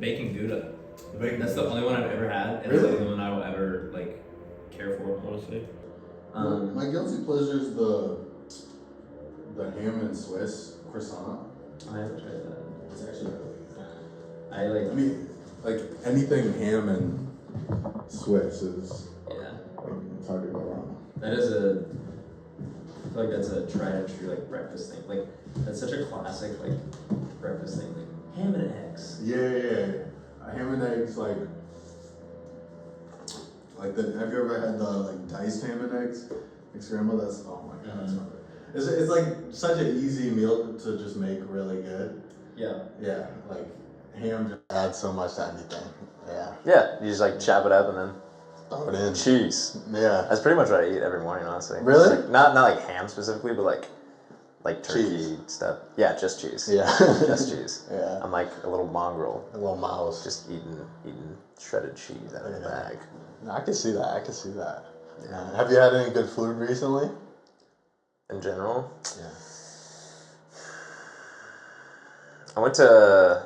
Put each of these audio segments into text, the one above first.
bacon Gouda. The bacon. That's the only one I've ever had, and Really? it's the only one I will ever like care for, honestly. My guilty pleasure is the ham and Swiss croissant. I haven't tried that. It's actually really good. I like. I mean, like anything ham and Swiss is Yeah. like it's hard to go wrong. That is a. I feel like that's a tried and true like breakfast thing. Like that's such a classic like breakfast thing. Like ham and eggs. Yeah. Ham and eggs like the. Have you ever had the like diced ham and eggs, like scrambled? That's oh my god, that's perfect. It's like such an easy meal to just make really good. Yeah. Yeah, like ham just adds so much to anything. Yeah. Yeah, you just like chop it up and then Throw it in. cheese. Yeah. That's pretty much what I eat every morning, honestly. Really? Like, not like ham specifically, but like turkey Cheese. stuff. Yeah, just cheese. Yeah. Just cheese. Yeah. I'm like a little mongrel, A little mouse. just eating shredded cheese out of the bag. I can see that. Yeah. Have you had any good food recently? In general, Yeah. I went to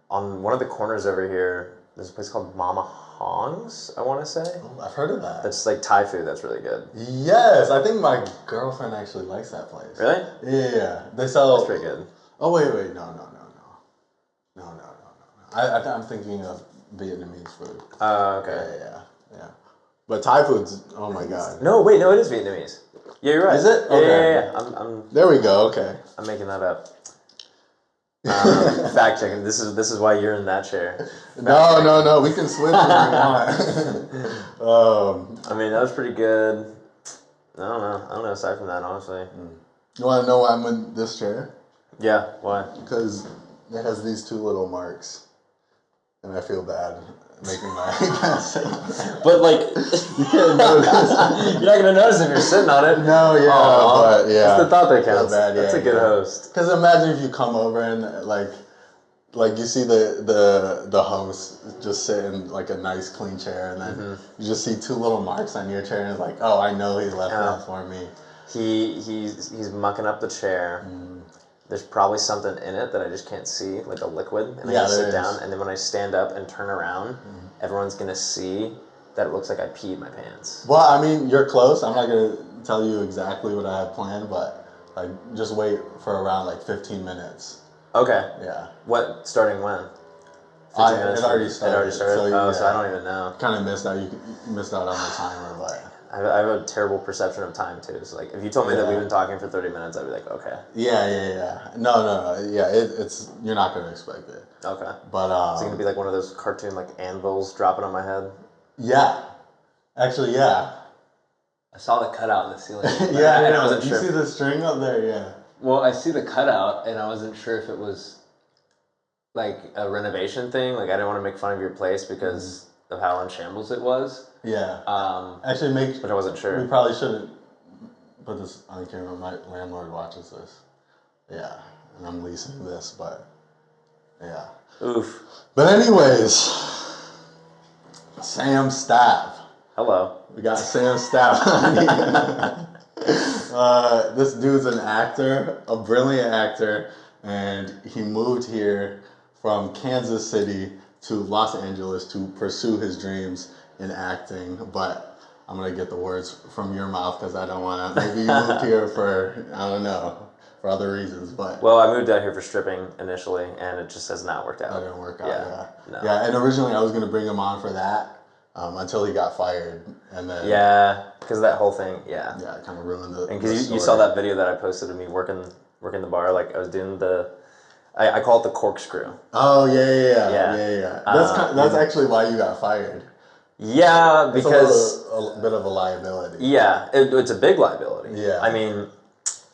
on one of the corners over here. There's a place called Mama Hong's, I want to say. Oh, I've heard of that. That's like Thai food. That's really good. Yes, I think my girlfriend actually likes that place. Really? Yeah. They sell. That's pretty good. Oh wait, no. I'm thinking of Vietnamese food. Oh, okay. Yeah. But Thai food's oh my god. No, wait, no, it is Vietnamese. Yeah, you're right. Is it? Yeah, Okay. I'm There we go. Okay. I'm making that up. Fact checking. This is why you're in that chair. No. We can switch if we want. I mean, that was pretty good. I don't know. Aside from that, honestly. You want to know why I'm in this chair? Yeah. Why? Because it has these two little marks, and I feel bad making my. But like, You can't notice. you're not gonna notice if you're sitting on it. No, yeah, Aw, but yeah. It's the thought that I feel counts. bad, That's yeah, a good yeah. host. Because imagine if you come over and like you see the host just sit in like a nice clean chair, and then you just see two little marks on your chair, and it's like, oh, I know he left that for me. He's mucking up the chair. There's probably something in it that I just can't see, like a liquid. And I just sit down, and then when I stand up and turn around, everyone's gonna see that it looks like I peed my pants. Well, I mean, you're close. I'm not gonna tell you exactly what I have planned, but like just wait for around like 15 minutes. Okay. Yeah. What? Starting when? 15 minutes It already from- started. It already started? So I don't even know. Kind of missed out. You missed out on the timer, but. I have a terrible perception of time too. So like, if you told me that we've been talking for 30 minutes, I'd be like, okay. Yeah. No. Yeah, it's you're not gonna expect it. Okay. But Is it gonna be like one of those cartoon like anvils dropping on my head? yeah, actually, yeah. I saw the cutout in the ceiling. Yeah, and I wasn't you sure. see the string up there, yeah. Well, I see the cutout, and I wasn't sure if it was like A renovation thing? Like I didn't want to make fun of your place because of how in shambles it was. Yeah. Um, Actually, but I wasn't sure. we probably shouldn't put this on camera. My landlord watches this. Yeah, and I'm leasing this, but yeah. Oof. But anyways, Sam Stapp. Hello. We got Sam Stapp on here. This dude's an actor, a brilliant actor, and he moved here from Kansas City to Los Angeles to pursue his dreams in acting. But I'm going to get the words from your mouth because I don't want to. Maybe you moved here for, I don't know, for other reasons. But Well, I moved out here for stripping initially, and it just has not worked out. that didn't work out. Yeah. Yeah, No. yeah. And originally I was going to bring him on for that until he got fired. And then, Yeah, because of that whole thing. Yeah. yeah, it kind of ruined the. And the because you story. saw that video that I posted of me working the bar, like I was doing I call it the corkscrew. Oh yeah. Yeah. That's actually why you got fired. Yeah, It's because a bit of a liability. yeah, it's a big liability. Yeah. I mean,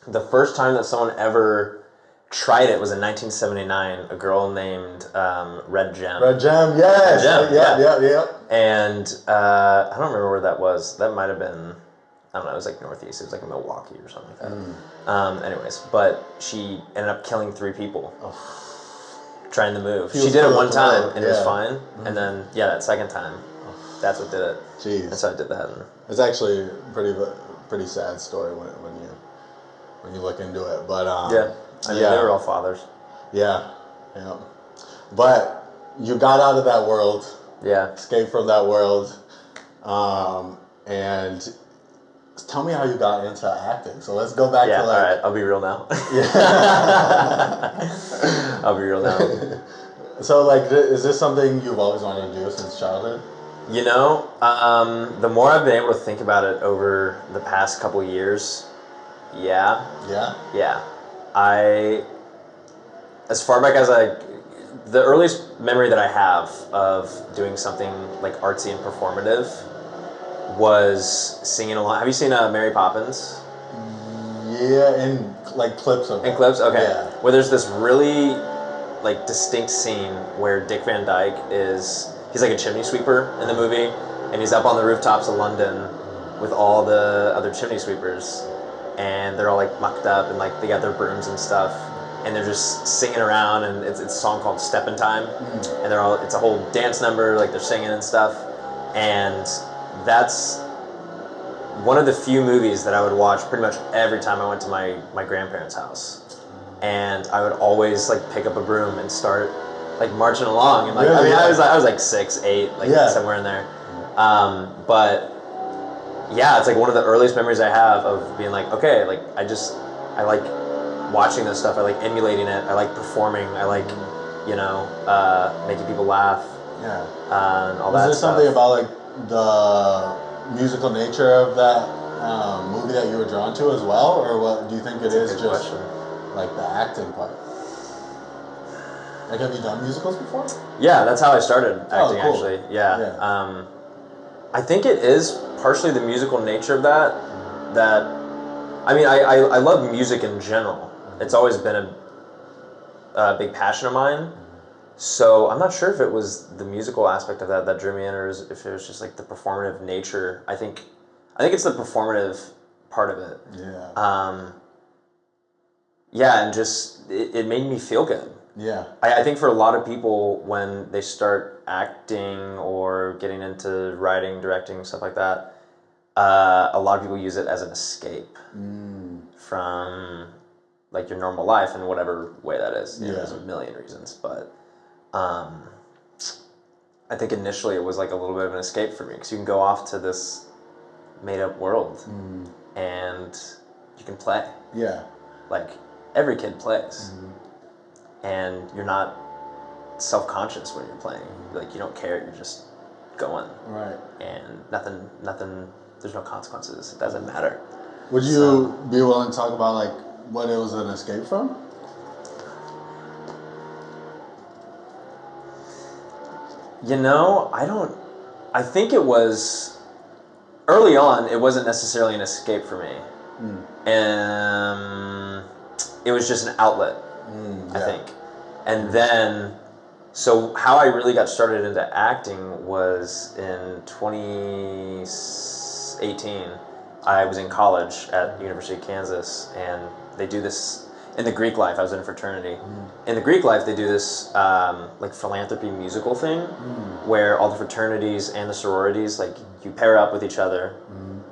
the first time that someone ever tried it was in 1979. A girl named Red Gem. Red Gem, yes. Red Gem, Yeah. And I don't remember where that was. That might have been, I don't know, it was like Northeast. It was like in Milwaukee or something like that. Anyways, but she ended up killing 3 people trying to move. She did it one time and it was fine. And then, that second time, that's what did it. Jeez. And so I did that. And It's actually a pretty sad story when you look into it. But yeah, I mean, they were all fathers. Yeah. But you got out of that world, Yeah. escaped from that world, and tell me how you got into acting. So let's go back Yeah, to like. all right, I'll be real now. I'll be real now. So like, is this something you've always wanted to do since childhood? You know, the more I've been able to think about it over the past couple of years, yeah. As far back as the earliest memory that I have of doing something like artsy and performative was singing along. Have you seen Mary Poppins? Yeah, in like clips of it. In clips? Okay. Yeah. Where there's this really like distinct scene where Dick Van Dyke he's like a chimney sweeper in the movie, and he's up on the rooftops of London with all the other chimney sweepers, and they're all like mucked up and like they got their brooms and stuff, and they're just singing around, and it's a song called Steppin' Time, and it's a whole dance number, like they're singing and stuff, and that's one of the few movies that I would watch pretty much every time I went to my grandparents' house. And I would always like pick up a broom and start like marching along, and like really? I was like 6, 8, like somewhere in there. But yeah, it's like one of the earliest memories I have of being like, okay, like I like watching this stuff. I like emulating it. I like performing. I like making people laugh. Yeah. And all that. Was there something about like the musical nature of that movie that you were drawn to as well, or what do you think it is? Just question. Like the acting part. Like, have you done musicals before? Yeah, that's how I started acting. Cool. Actually. Yeah. I think it is partially the musical nature of that. I mean, I love music in general. It's always been a big passion of mine. So I'm not sure if it was the musical aspect of that drew me in, or if it was just like the performative nature. I think it's the performative part of it. Yeah. Yeah, and just it made me feel good. Yeah. I think for a lot of people, when they start acting or getting into writing, directing, stuff like that, a lot of people use it as an escape from like your normal life in whatever way that is. You know, there's a million reasons, but I think initially it was like a little bit of an escape for me, because you can go off to this made-up world and you can play. Yeah. Like every kid plays, and you're not self-conscious when you're playing. Like you don't care. You're just going. Right. And nothing. There's no consequences. It doesn't matter. Would you be willing to talk about like what it was an escape from? You know, I think it was early on. It wasn't necessarily an escape for me. It was just an outlet, I think. And then, so how I really got started into acting was in 2018. I was in college at University of Kansas, and they do this in the Greek life. I was in a fraternity. In the Greek life, they do this like philanthropy musical thing, where all the fraternities and the sororities, like you pair up with each other,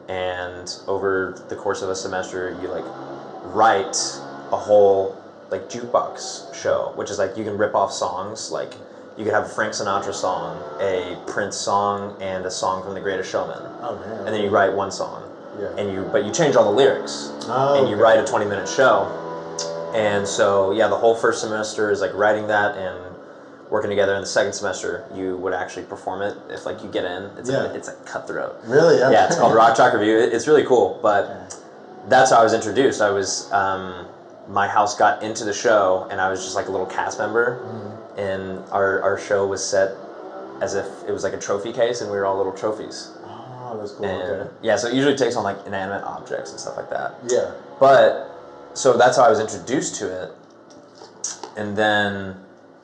and over the course of a semester, you like write a whole like jukebox show, which is like you can rip off songs. Like you could have a Frank Sinatra song, a Prince song, and a song from The Greatest Showman. Oh man! And then you write one song, but you change all the lyrics, and you write a 20-minute show. And so the whole first semester is like writing that and working together. In the second semester, you would actually perform it if like you get in. It's like cutthroat. Really? Yeah. Yeah, it's called Rock Chalk Review. It's really cool, but that's how I was introduced. I was my house got into the show, and I was just like a little cast member, and our show was set as if it was like a trophy case, and we were all little trophies. Oh, that's cool. And so it usually takes on like inanimate objects and stuff like that. Yeah. But so that's how I was introduced to it, and then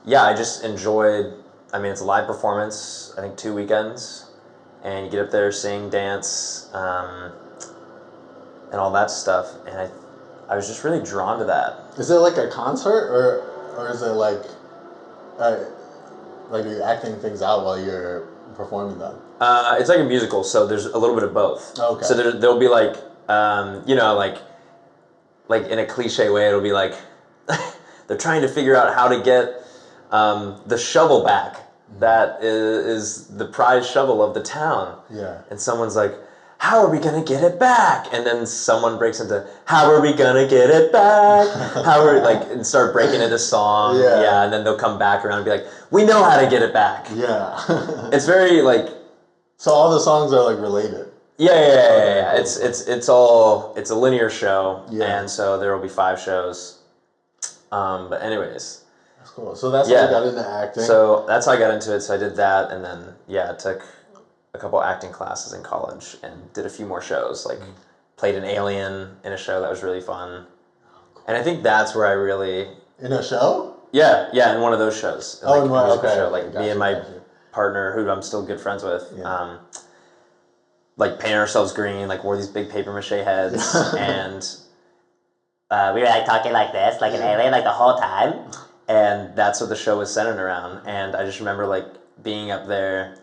I just enjoyed. I mean, it's a live performance. I think 2 weekends, and you get up there, sing, dance, and all that stuff, and I was just really drawn to that. Is it like a concert, or is it like you're acting things out while you're performing them? It's like a musical, so there's a little bit of both. Okay. So there'll be like, like in a cliche way, it'll be like they're trying to figure out how to get the shovel back that is the prize shovel of the town. Yeah. And someone's like, how are we gonna get it back? And then someone breaks into, how are we gonna get it back? How are like, and start breaking into song. Yeah. And then they'll come back around and be like, we know how to get it back. Yeah. It's very like. So all the songs are like related. Yeah. Cool. It's a linear show. Yeah. And so there will be 5 shows. But anyways. That's cool. So that's how you got into acting. So that's how I got into it. So I did that, and then I took a couple acting classes in college and did a few more shows. Like played an alien in a show that was really fun, and I think that's where I really in a show. Yeah, in one of those shows. In musical show. Like me and my partner, who I'm still good friends with. Yeah. Like painted ourselves green, like wore these big paper mache heads, and we were like talking like this, like an alien, like the whole time. And that's what the show was centered around. And I just remember like being up there.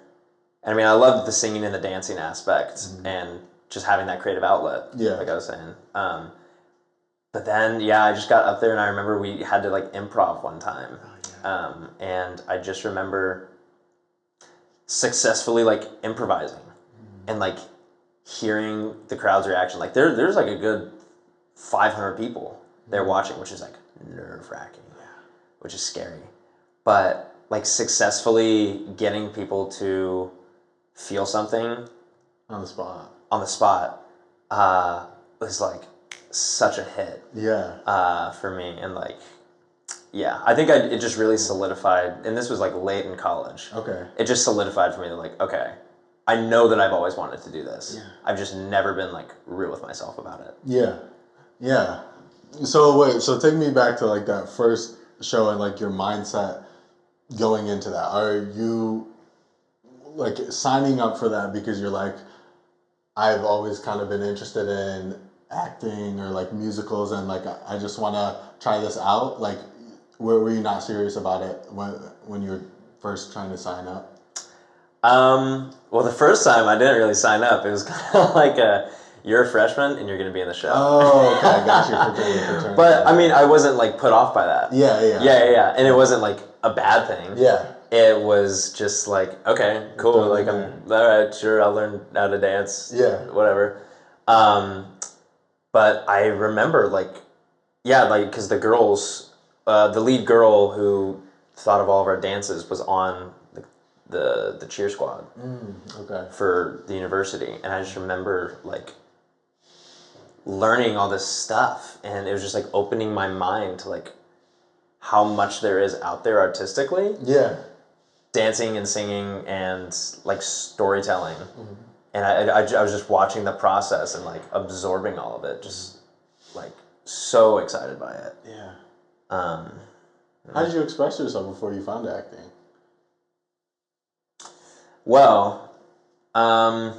And I mean, I loved the singing and the dancing aspect and just having that creative outlet. Yeah. Like I was saying. But then, I just got up there and I remember we had to like improv one time. And I just remember successfully like improvising and like hearing the crowd's reaction. Like there's like a good 500 people there watching, which is like nerve-wracking. Which is scary, but like successfully getting people to feel something on the spot was like such a hit. For me, and like I think it just really solidified, and this was like late in college. Okay. It just solidified for me that like, okay, I know that I've always wanted to do this. I've just never been like real with myself about it. Yeah. So take me back to like that first show and like your mindset going into that. Are you like signing up for that because you're like, I've always kind of been interested in acting or like musicals and like I just want to try this out? Like, were you not serious about it when you were first trying to sign up? Well, the first time I didn't really sign up. It was kind of like you're a freshman and you're going to be in the show. Oh, okay. I got you. But I mean, I wasn't like put off by that. Yeah. And it wasn't like a bad thing. Yeah. It was just like, okay, cool. Like I'm all right, sure, I'll learn how to dance. Yeah. Whatever. But I remember like because the girls, the lead girl who thought of all of our dances was on the cheer squad. Okay. For the university, and I just remember like learning all this stuff, and it was just like opening my mind to like how much there is out there artistically. Yeah. Dancing and singing and like storytelling. And I was just watching the process and like absorbing all of it, just like so excited by it. Yeah. How did you express yourself before you found acting? Well, I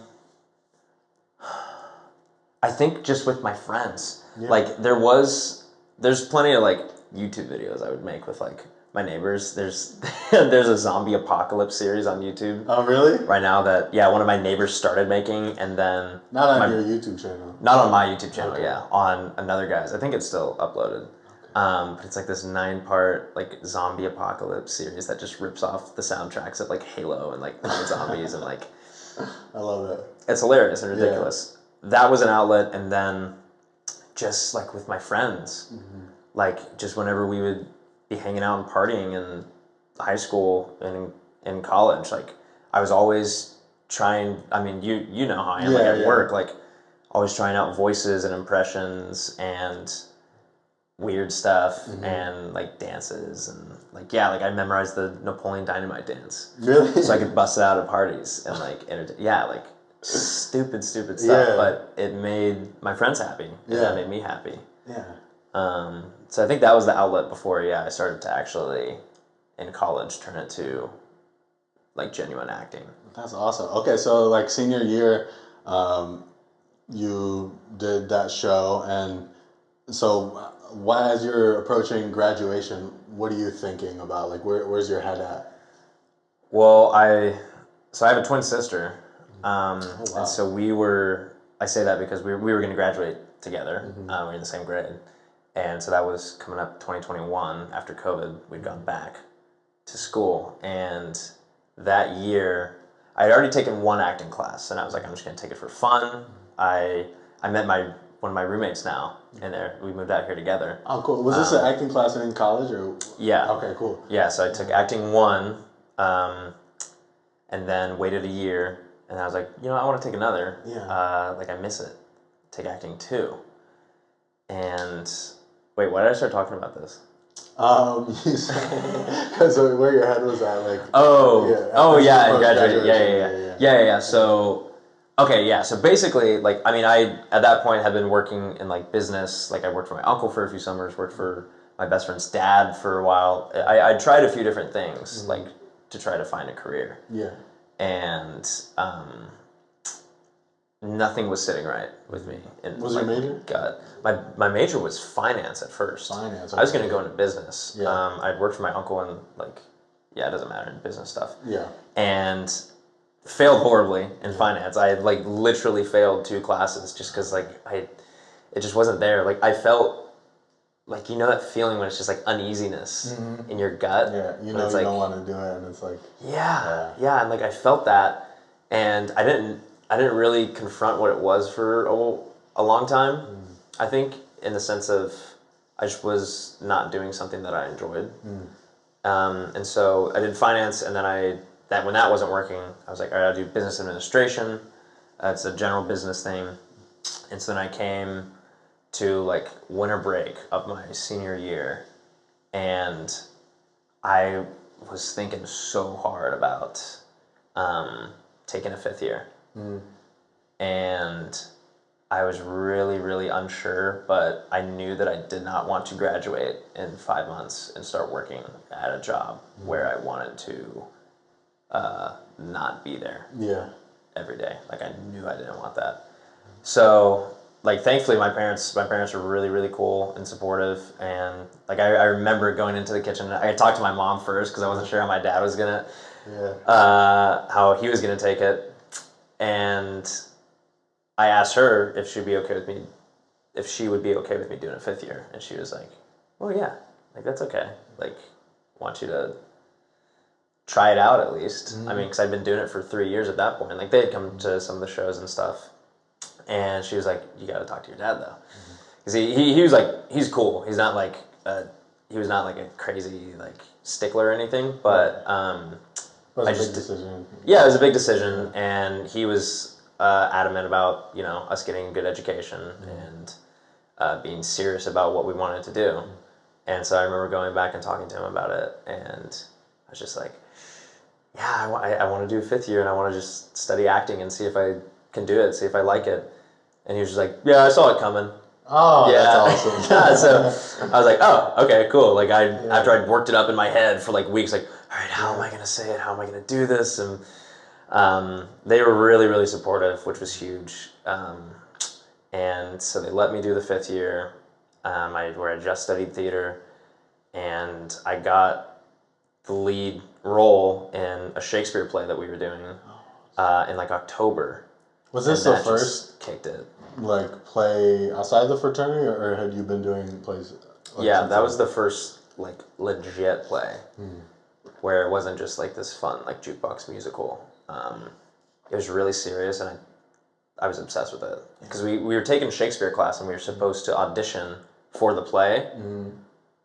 think just with my friends. Like there's plenty of like YouTube videos I would make with like my neighbors. There's a zombie apocalypse series on YouTube. Oh, really? Right now that one of my neighbors started making, and then not on your YouTube channel. Not on my YouTube channel, on another guy's. I think it's still uploaded. But it's like this 9-part like zombie apocalypse series that just rips off the soundtracks of like Halo and like zombies and like. I love it. It's hilarious and ridiculous. Yeah. That was an outlet, and then just like with my friends, like just whenever we would be hanging out and partying in high school and in college, like I was always trying. I mean, you know how I am. At work, like always trying out voices and impressions and weird stuff and like dances and like I memorized the Napoleon Dynamite dance. Really? So I could bust it out at parties and like like stupid stuff, but it made my friends happy and that made me happy. So I think that was the outlet before I started to actually in college turn it to like genuine acting. That's awesome. Okay, so like senior year, you did that show, and so as you're approaching graduation, what are you thinking about? Like, where's your head at? Well, I have a twin sister, wow. and so I say that because we were going to graduate together. We were in the same grade, and so that was coming up 2021 after COVID. We'd gone back to school, and that year, I had already taken one acting class, and I was like, I'm just gonna take it for fun. I met one of my roommates now, and we moved out here together. Oh, cool. Was this an acting class in college or? Yeah. Okay, cool. Yeah, so I took acting 1, and then waited a year, and I was like, I want to take another. Yeah. Like I miss it. Take acting 2, and wait, why did I start talking about this? You said because where your head was at, like. Yeah, and graduated. Yeah. So, okay, yeah. So basically, like, I mean, I at that point had been working in like business. Like, I worked for my uncle for a few summers. Worked for my best friend's dad for a while. I tried a few different things, like, to try to find a career. Yeah. And nothing was sitting right with me. Was your major? God, my major was finance at first. Finance. I was going to go into business. Yeah. I'd worked for my uncle in it doesn't matter, in business stuff. Yeah. And failed horribly in finance. I had literally failed 2 classes just because it just wasn't there. Like, I felt that feeling when it's just uneasiness in your gut. Yeah, you don't want to do it, and it's like. Yeah, and I felt that, and I didn't really confront what it was for a long time. I think in the sense of I just was not doing something that I enjoyed. And so I did finance, and then when that wasn't working, I was like, all right, I'll do business administration. It's a general business thing. And so then I came to winter break of my senior year, and I was thinking so hard about taking a 5th year. And I was really, really unsure, but I knew that I did not want to graduate in 5 months and start working at a job where I wanted to not be there every day. I knew I didn't want that. So, thankfully, my parents were really, really cool and supportive. And I remember going into the kitchen. I talked to my mom first because I wasn't sure how my dad was gonna, how he was gonna take it. And I asked her if she would be okay with me doing a 5th year, and she was like, "Well, yeah, that's okay. Want you to try it out at least." I mean, because I'd been doing it for 3 years at that point. They had come to some of the shows and stuff, and she was like, "You got to talk to your dad though, because he was he's cool. He's not he was not a crazy stickler or anything, but it was a big decision. Yeah, it was a big decision, and he was adamant about us getting a good education and being serious about what we wanted to do. And so I remember going back and talking to him about it, and I was just like, yeah, I want to do a 5th year, and I want to just study acting and see if I can do it, see if I like it. And he was just like, yeah, I saw it coming. Oh, yeah. That's awesome. So I was like, oh, okay, cool. After I'd worked it up in my head for weeks, all right, how am I going to say it? How am I going to do this? And they were really, really supportive, which was huge. And so they let me do the 5th year, where I just studied theater, and I got the lead role in a Shakespeare play that we were doing in October. Was this the first kicked it? Play outside the fraternity, or had you been doing plays? That was the first legit play, where it wasn't just this fun jukebox musical. It was really serious, and I was obsessed with it because we were taking Shakespeare class, and we were supposed to audition for the play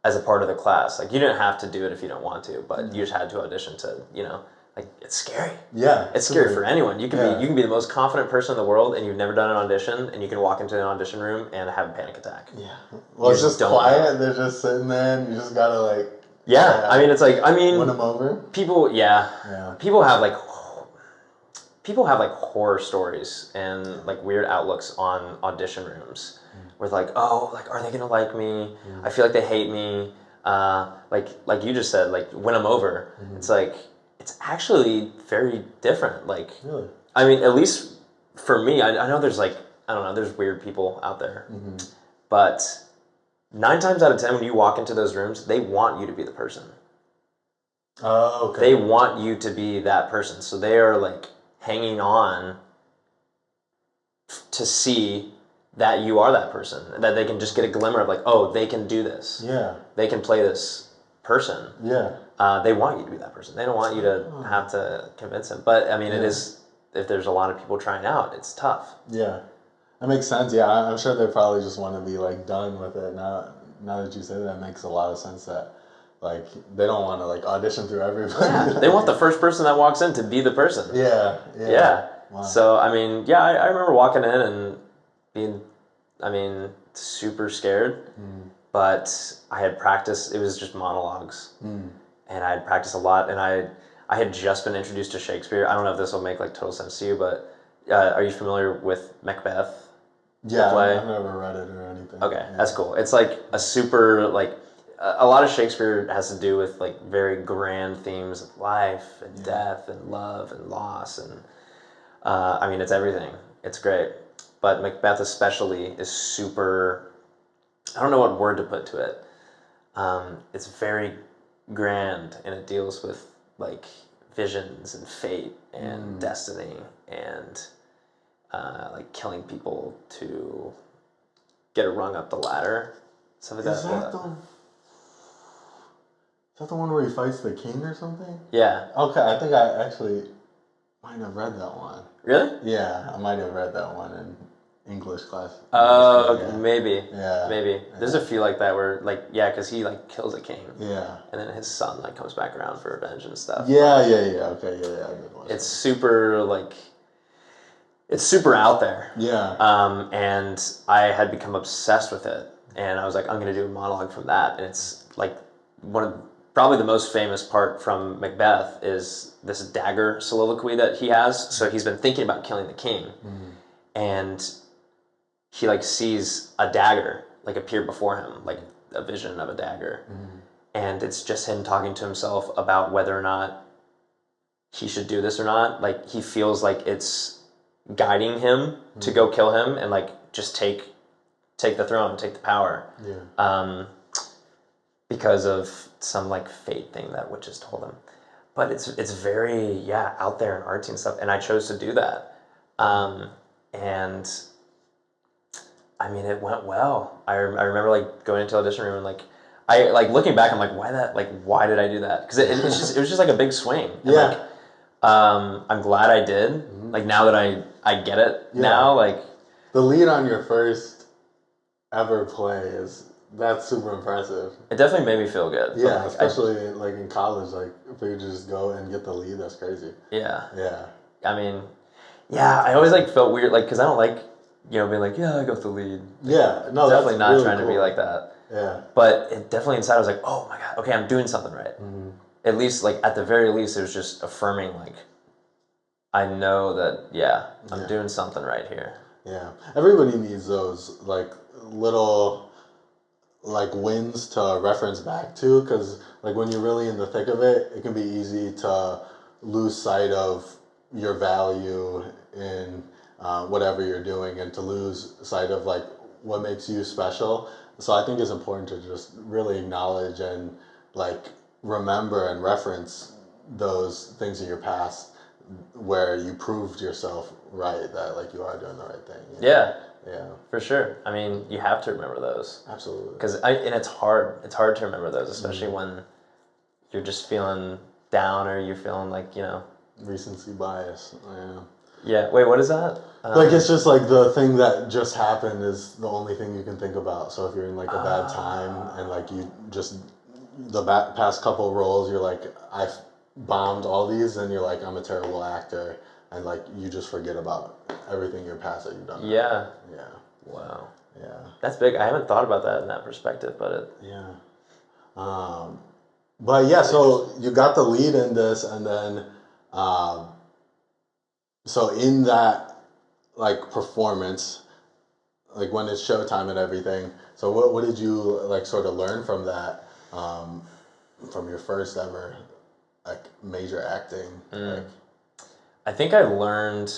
as a part of the class. You didn't have to do it if you don't want to, but you just had to audition to it's scary. Yeah, it's scary for anyone. You can be the most confident person in the world, and you've never done an audition, and you can walk into an audition room and have a panic attack. Yeah, well, it's just quiet. They're just sitting there, and you just gotta Yeah, I mean, win them over. People, people have horror stories and weird outlooks on audition rooms, where are they gonna like me? I feel like they hate me. Like you just said, win them over. It's it's actually very different. Really? I mean, at least for me, I know there's I don't know, there's weird people out there, but 9 times out of 10, when you walk into those rooms, they want you to be the person. Oh, okay. They want you to be that person, so they are hanging on to see that you are that person, that they can just get a glimmer of oh, they can do this. Yeah. They can play this person. Yeah. they want you to be that person. They don't want you to have to convince them. But I mean, it is, if there's a lot of people trying out, it's tough. Yeah, that makes sense. Yeah, I'm sure they probably just want to be like done with it. Now that you say that, it makes a lot of sense that like they don't want to like audition through everybody. Yeah, they want the first person that walks in to be the person. Yeah. Wow. So I mean, I remember walking in and being, I mean, super scared. But I had practiced. It was just monologues, and I had practiced a lot. And I had just been introduced to Shakespeare. I don't know if this will make like total sense to you, but are you familiar with Macbeth? Yeah, play? I've never read it or anything. Okay, that's cool. It's like a super like a lot of Shakespeare has to do with like very grand themes of life and death and love and loss, and I mean, it's everything. It's great, but Macbeth especially is super. I don't know what word to put to it. It's very grand, and it deals with like visions and fate and destiny and like killing people to get a rung up the ladder. Something like that. Is that the one where he fights the king or something? Yeah. Okay, I think I actually might have read that one. Really? Yeah, I might have read that one in English class. Maybe. Yeah. Maybe. There's a few like that where, like, because he, like, kills a king. Yeah. And then his son, like, comes back around for revenge and stuff. Yeah. Okay, yeah. I did watch it's super, like, it's super out there. Yeah. And I had become obsessed with it. And I was like, I'm going to do a monologue from that. And it's, like, probably the most famous part from Macbeth is this dagger soliloquy that he has. So he's been thinking about killing the king. And he like sees a dagger like appear before him, like a vision of a dagger. And it's just him talking to himself about whether or not he should do this or not. Like he feels like it's guiding him to go kill him and like just take the throne, take the power. Because of some like fate thing that witches told him. But it's very out there and artsy and stuff, and I chose to do that. And I mean, it went well. I remember like going into the audition room and like I like looking back, I'm like, why did I do that? Because it was just like a big swing. And, like, I'm glad I did. Like now that I get it now, like the lead on your first ever play that's super impressive. It definitely made me feel good. Yeah, like, especially like in college, like if you just go and get the lead, that's crazy. Yeah. I mean, I always like felt weird, like because I don't like being like I got the lead. Yeah, no, definitely that's not really trying cool. to be like that. Yeah, but it definitely inside I was like, oh my god, okay, I'm doing something right. At least like at the very least, it was just affirming like I know that I'm doing something right here. Yeah, everybody needs those like little like wins to reference back to, because like when you're really in the thick of it, it can be easy to lose sight of your value in whatever you're doing and to lose sight of like what makes you special. So I think it's important to just really acknowledge and like remember and reference those things in your past where you proved yourself right, that like you are doing the right thing. Yeah, for sure. I mean, you have to remember those. Absolutely. Because and it's hard. It's hard to remember those, especially when you're just feeling down or you're feeling like recency bias. Yeah. Wait, what is that? Like it's just like the thing that just happened is the only thing you can think about. So if you're in like a bad time and like you just past couple roles, you're like I've bombed all these, and you're like I'm a terrible actor, and like you just forget about everything your past that you've done. Yeah. Wow. Yeah. That's big. I haven't thought about that in that perspective, but but yeah, so you got the lead in this, and then so in that like performance, like when it's showtime and everything, so what did you like sort of learn from that, from your first ever like major acting? Like, I think I learned,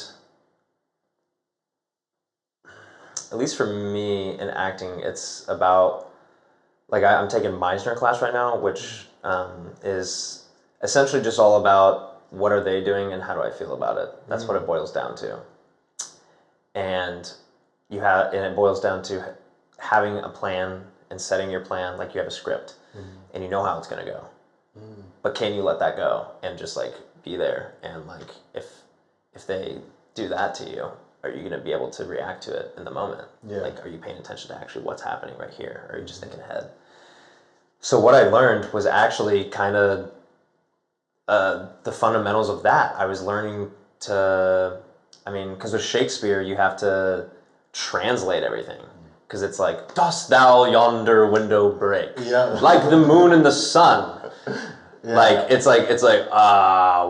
at least for me in acting, it's about like I'm taking Meisner class right now, which is essentially just all about what are they doing and how do I feel about it. That's what it boils down to. And it boils down to having a plan and setting your plan like you have a script and you know how it's going to go. but can you let that go and just like be there? And like if they do that to you, are you going to be able to react to it in the moment? Yeah. Like, are you paying attention to actually what's happening right here? Or are you just thinking ahead? So what I learned was actually kind of the fundamentals of that. I was learning to, I mean, because with Shakespeare, you have to translate everything. Because it's like, dost thou yonder window break? Yeah. Like the moon and the sun. Yeah. Like, it's like,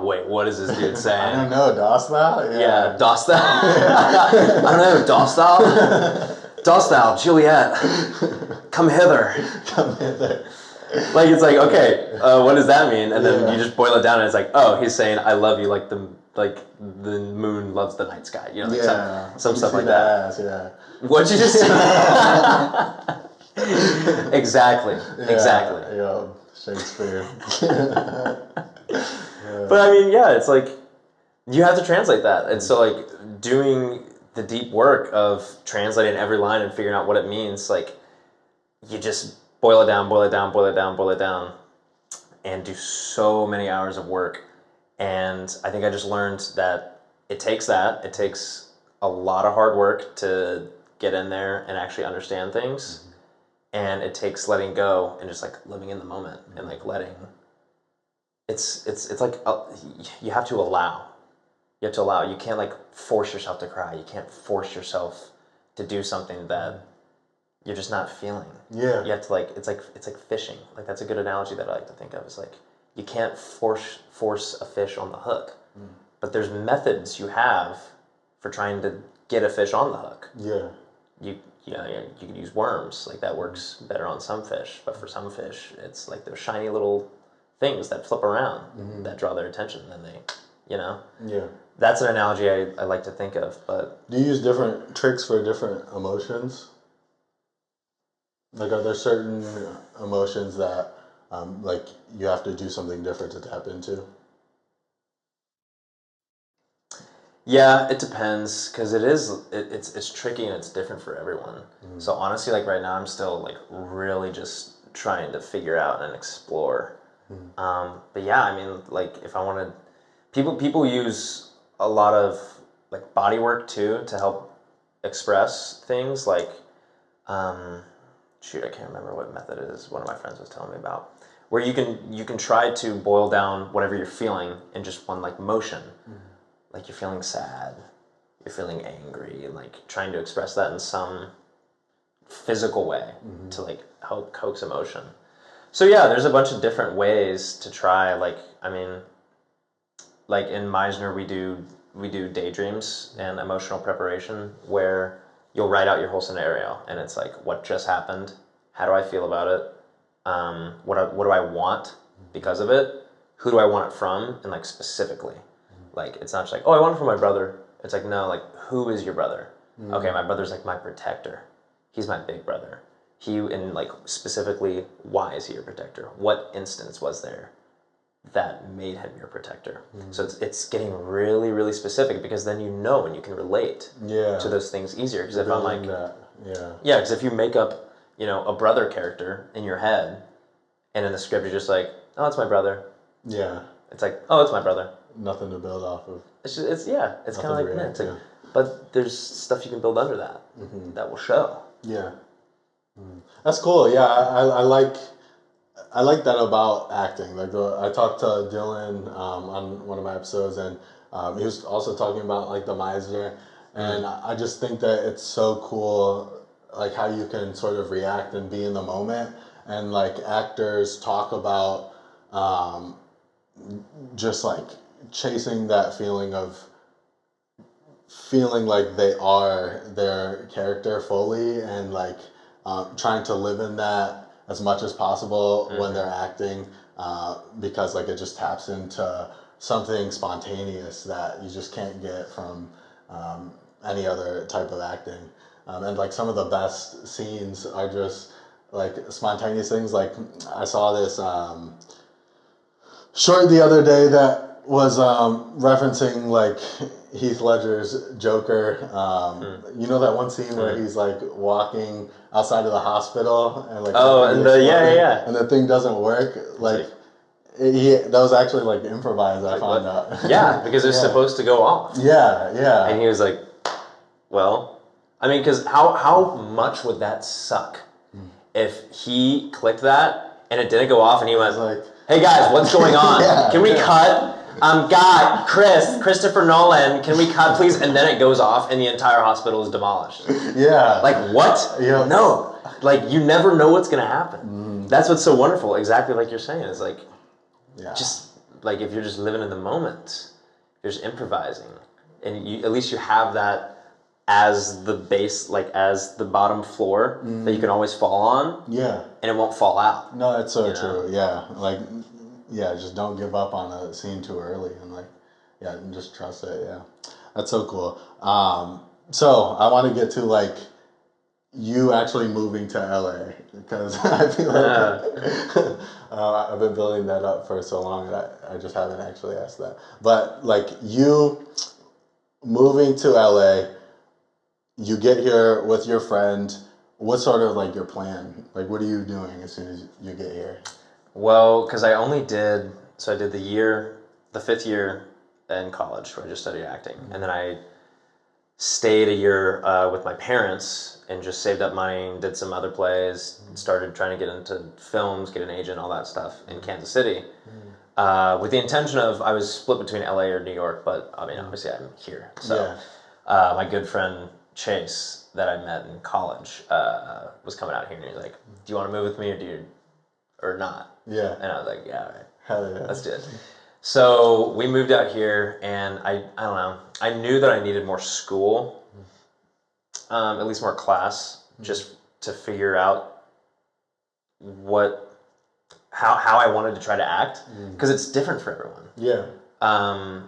wait, what is this dude saying? I don't know, dost thou? Yeah, dost thou? I don't know, dost thou? Dost thou, Juliet? Come hither. Come hither. Like, it's like, okay, what does that mean? And then you just boil it down and it's like, oh, he's saying, I love you like the moon loves the night sky. You know, like some stuff like that. Ass, yeah. What'd you just say? Exactly. Yeah, Shakespeare. But I mean, yeah, it's like, you have to translate that. And so like doing the deep work of translating every line and figuring out what it means, like you just boil it down, and do so many hours of work. And I think I just learned that it takes a lot of hard work to get in there and actually understand things. Mm-hmm. And it takes letting go and just like living in the moment and like letting, it's like, you have to allow. You can't like force yourself to cry. You can't force yourself to do something that you're just not feeling. Yeah. You have to like, it's like fishing. Like that's a good analogy that I like to think of. It's like, you can't force a fish on the hook, but there's methods you have for trying to get a fish on the hook. Yeah. You could use worms. Like that works better on some fish, but for some fish, it's like those shiny little things that flip around that draw their attention. And then they, Yeah. That's an analogy I like to think of. But do you use different tricks for different emotions? Like, are there certain emotions that, like, you have to do something different to tap into? Yeah, it depends, because it's tricky and it's different for everyone. Mm-hmm. So honestly, like right now, I'm still like really just trying to figure out and explore. Mm-hmm. But yeah, I mean, like if I wanted, people use a lot of like body work too to help express things. Like, I can't remember what method it is. One of my friends was telling me about, where you can try to boil down whatever you're feeling in just one like motion. Mm-hmm. Like you're feeling sad, you're feeling angry, and like trying to express that in some physical way to like help coax emotion. So yeah, there's a bunch of different ways to try. Like, I mean, like in Meisner, we do daydreams and emotional preparation, where you'll write out your whole scenario, and it's like, what just happened? How do I feel about it? What do I want because of it? Who do I want it from? And like specifically. Like, it's not just like, oh, I want it from my brother. It's like, no, like, who is your brother? Mm-hmm. Okay, my brother's like my protector. He's my big brother. And like, specifically, why is he your protector? What instance was there that made him your protector? Mm-hmm. So it's getting really, really specific, because then you know and you can relate to those things easier. Because if I'm like, because if you make up, a brother character in your head, and in the script you're just like, oh, it's my brother. Yeah. It's like, oh, it's my brother. Nothing to build off of. It's kind of like, but there's stuff you can build under that that will show. Yeah, that's cool. Yeah, I like that about acting. Like I talked to Dylan on one of my episodes, and he was also talking about like the Meisner, and I just think that it's so cool, like how you can sort of react and be in the moment, and like actors talk about just like chasing that feeling of feeling like they are their character fully, and like trying to live in that as much as possible when they're acting, because like it just taps into something spontaneous that you just can't get from any other type of acting, and like some of the best scenes are just like spontaneous things. Like I saw this short the other day that was referencing like Heath Ledger's Joker. You know that one scene where he's like walking outside of the hospital and like and the thing doesn't work. Like that was actually like improvised. I found out. Yeah, because it's supposed to go off. Yeah. And he was like, well, I mean, because how much would that suck if he clicked that and it didn't go off and he went, like, hey guys, what's going on? Can we cut? God, Christopher Nolan, can we cut, please? And then it goes off and the entire hospital is demolished. Yeah. Like, what? Yeah. No. Like, you never know what's going to happen. That's what's so wonderful. Exactly like you're saying. It's like, just, like, if you're just living in the moment, you're just improvising. And at least you have that as the base, like, as the bottom floor that you can always fall on. Yeah. And it won't fall out. No, that's so true. Yeah. Like, just don't give up on a scene too early and like, and just trust it. Yeah. That's so cool. So I want to get to like you actually moving to LA because I feel like I've been building that up for so long that I just haven't actually asked that. But like you moving to LA, you get here with your friend. What's sort of like your plan? Like, what are you doing as soon as you get here? Well, because I did the 5th year in college where I just studied acting. And then I stayed a year with my parents and just saved up money and did some other plays and started trying to get into films, get an agent, all that stuff in Kansas City. With the intention of, I was split between LA or New York, but I mean, obviously I'm here. So my good friend Chase that I met in college was coming out here and he was like, do you want to move with me or not? Yeah. And I was like, yeah, all right. Hell yeah. Let's do it. So we moved out here and I don't know, I knew that I needed more school, at least more class, just to figure out how I wanted to try to act, because it's different for everyone. Yeah.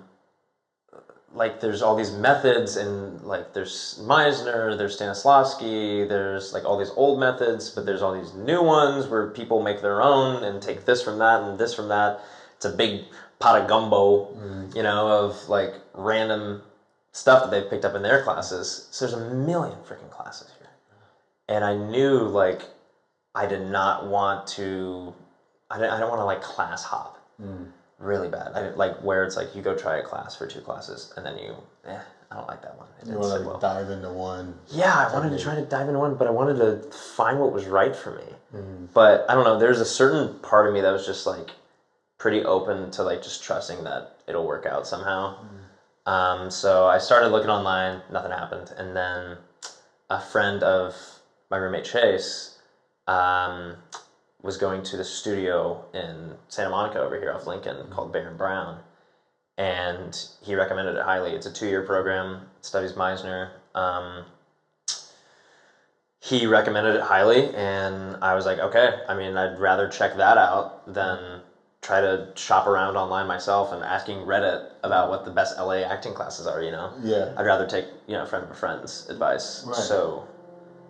Like there's all these methods and like there's Meisner, there's Stanislavski, there's like all these old methods, but there's all these new ones where people make their own and take this from that and this from that. It's a big pot of gumbo, of like random stuff that they've picked up in their classes. So there's a million freaking classes here. And I knew like I did not want to, I don't want to like class hop. Really bad. I like where it's like you go try a class for 2 classes and then I don't like that one. It you want to dive into one. Yeah, I wanted to try to dive into one, but I wanted to find what was right for me. But I don't know, there's a certain part of me that was just like pretty open to like just trusting that it'll work out somehow. So I started looking online, nothing happened. And then a friend of my roommate Chase was going to the studio in Santa Monica over here off Lincoln called Baron Brown. And he recommended it highly. It's a 2-year program, studies Meisner. He recommended it highly, and I was like, okay, I mean, I'd rather check that out than try to shop around online myself and asking Reddit about what the best LA acting classes are, Yeah. I'd rather take, a friend of a friend's advice. Right. So...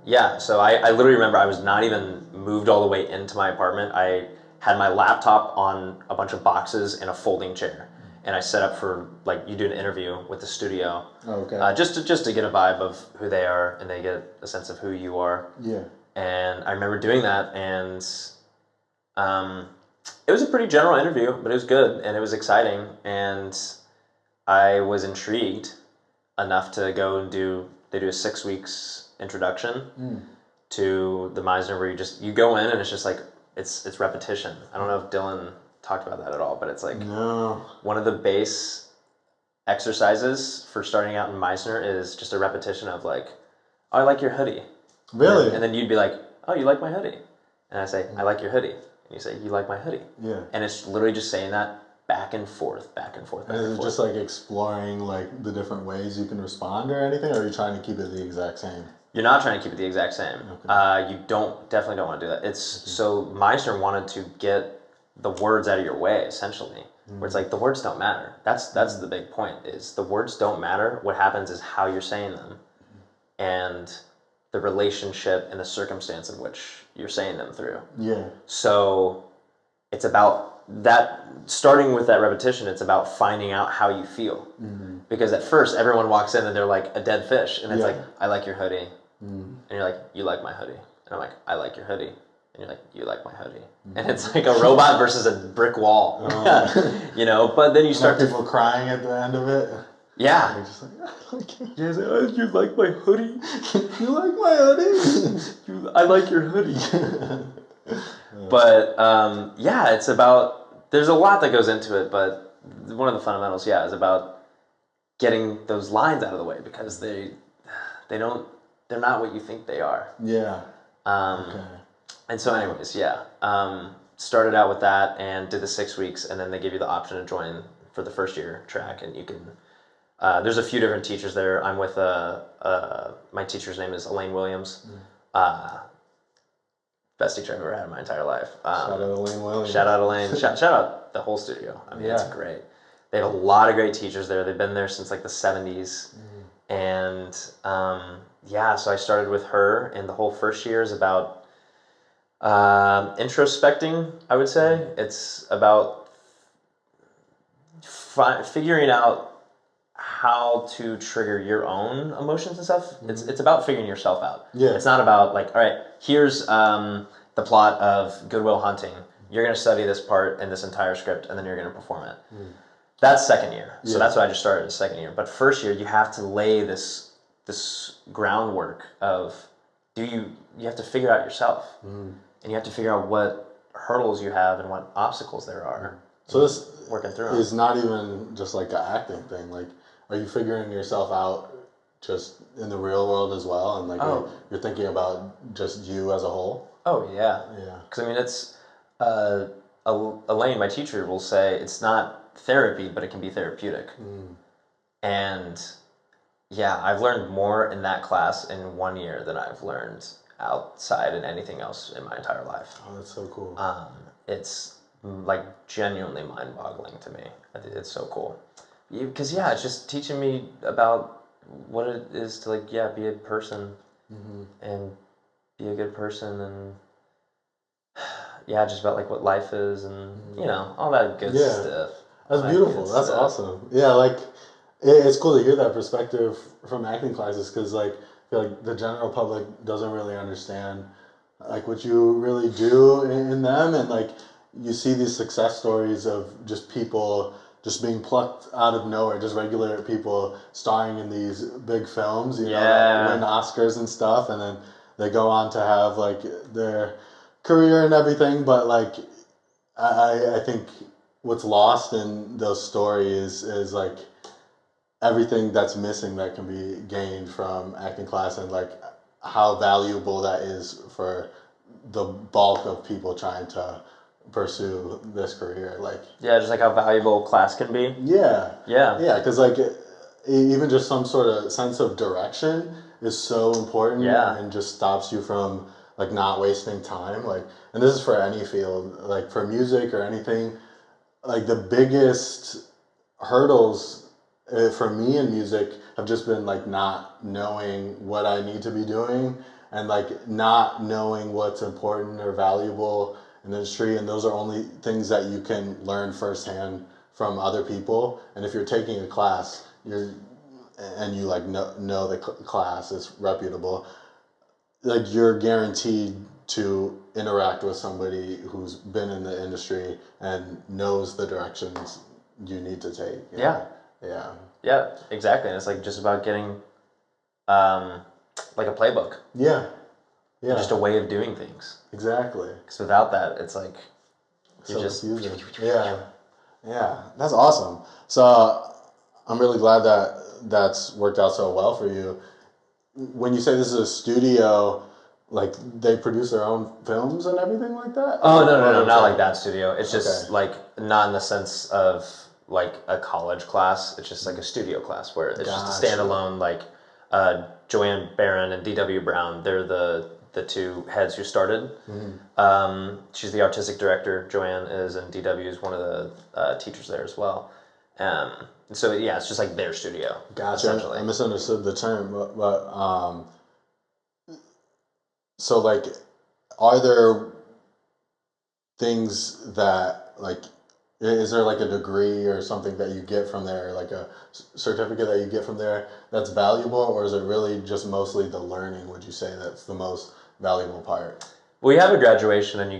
yeah, so I literally remember I was not even moved all the way into my apartment. I had my laptop on a bunch of boxes in a folding chair, and I set up for like you do an interview with the studio. Oh, okay. Just to get a vibe of who they are, and they get a sense of who you are. Yeah. And I remember doing that, and it was a pretty general interview, but it was good and it was exciting, and I was intrigued enough to go and they do a 6 weeks introduction to the Meisner where you go in and it's just like it's repetition. I don't know if Dylan talked about that at all, but it's like one of the base exercises for starting out in Meisner is just a repetition of like, oh, I like your hoodie. Really? And then you'd be like, oh, you like my hoodie? And I say, I like your hoodie. And you say, you like my hoodie? Yeah. And it's literally just saying that back and forth, back and forth, back and forth. Is it just like exploring like the different ways you can respond or anything, or are you trying to keep it the exact same? You're not trying to keep it the exact same. Okay. You definitely don't want to do that. So Meisner wanted to get the words out of your way, essentially. Where it's like the words don't matter. That's the big point. Is the words don't matter. What happens is how you're saying them, and the relationship and the circumstance in which you're saying them through. Yeah. So it's about that. Starting with that repetition, it's about finding out how you feel. Because at first, everyone walks in and they're like a dead fish, and it's like, I like your hoodie. And you're like, you like my hoodie. And I'm like, I like your hoodie. And And you're like, you like my hoodie? And it's like a robot versus a brick wall, you know. But then you start people crying at the end of it. Yeah. You're just like, I like you. Yeah, like, oh, you like my hoodie? You like my hoodie? I like your hoodie. But yeah, it's about. There's a lot that goes into it, but one of the fundamentals, is about getting those lines out of the way because they're not what you think they are. Yeah. Okay. And so, anyways, started out with that and did the 6 weeks, and then they give you the option to join for the first year track, and you can. There's a few different teachers there. I'm with my teacher's name is Elaine Williams. Best teacher I've ever had in my entire life. Shout out Elaine Williams. Shout out Elaine. shout out the whole studio. I mean, it's great. They have a lot of great teachers there. They've been there since like the 70s. And so I started with her, and the whole first year is about introspecting, I would say. It's about figuring out how to trigger your own emotions and stuff. It's about figuring yourself out. Yeah. It's not about like, all right, here's the plot of Good Will Hunting. You're going to study this part in this entire script, and then you're going to perform it. That's second year. So that's why I just started the second year. But first year, you have to lay this groundwork of you have to figure out yourself. And you have to figure out what hurdles you have and what obstacles there are. So this working through is not even just like an acting thing. Like, are you figuring yourself out just in the real world as well? And like you're thinking about just you as a whole? Oh, yeah. Yeah. Because, I mean, it's... Elaine, my teacher, will say it's not therapy, but it can be therapeutic. And, I've learned more in that class in 1 year than I've learned outside in anything else in my entire life. Oh, that's so cool. It's... like genuinely mind-boggling to me. It's so cool because it's just teaching me about what it is to be a person and be a good person and just about like what life is and all that good stuff. That's beautiful. That's awesome. Yeah, like it's cool to hear that perspective from acting classes because I feel like the general public doesn't really understand like what you really do in them and like. You see these success stories of just people just being plucked out of nowhere, just regular people starring in these big films, you know, that win Oscars and stuff, and then they go on to have like their career and everything. But like, I think what's lost in those stories is like everything that's missing that can be gained from acting class and like how valuable that is for the bulk of people trying to pursue this career, like just like how valuable class can be. Because like even just some sort of sense of direction is so important and just stops you from like not wasting time, like, and this is for any field, like for music or anything, like the biggest hurdles for me in music have just been like not knowing what I need to be doing and like not knowing what's important or valuable in the industry, and those are only things that you can learn firsthand from other people. And if you're taking a class, you like know the class is reputable, like you're guaranteed to interact with somebody who's been in the industry and knows the directions you need to take. Yeah, exactly. And it's like just about getting like a playbook. Yeah. Just a way of doing things. Exactly. Because without that, it's like you're just confusing. Yeah, that's awesome. So I'm really glad that that's worked out so well for you. When you say this is a studio, like they produce their own films and everything like that? Oh no, not like that studio. It's just like not in the sense of like a college class. It's just like a studio class where it's just a standalone like Joanne Barron and D.W. Brown. They're the two heads who started. She's the artistic director, Joanne is, and DW is one of the teachers there as well. So it's just like their studio. Gotcha. I misunderstood the term, but so like, are there things that like, is there like a degree or something that you get from there, like a certificate that you get from there that's valuable, or is it really just mostly the learning? Would you say that's the most valuable part? Well, you have a graduation and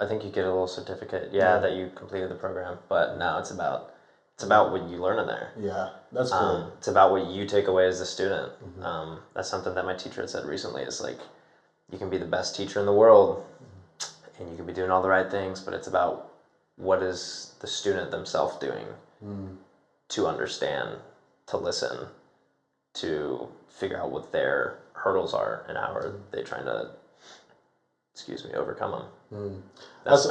I think you get a little certificate, that you completed the program. But no, it's about what you learn in there. Yeah, that's cool. It's about what you take away as a student. That's something that my teacher had said recently. Is like, you can be the best teacher in the world, and you can be doing all the right things, but it's about what is the student themselves doing to understand, to listen, to figure out what their hurdles are and how are they trying to, overcome them. That's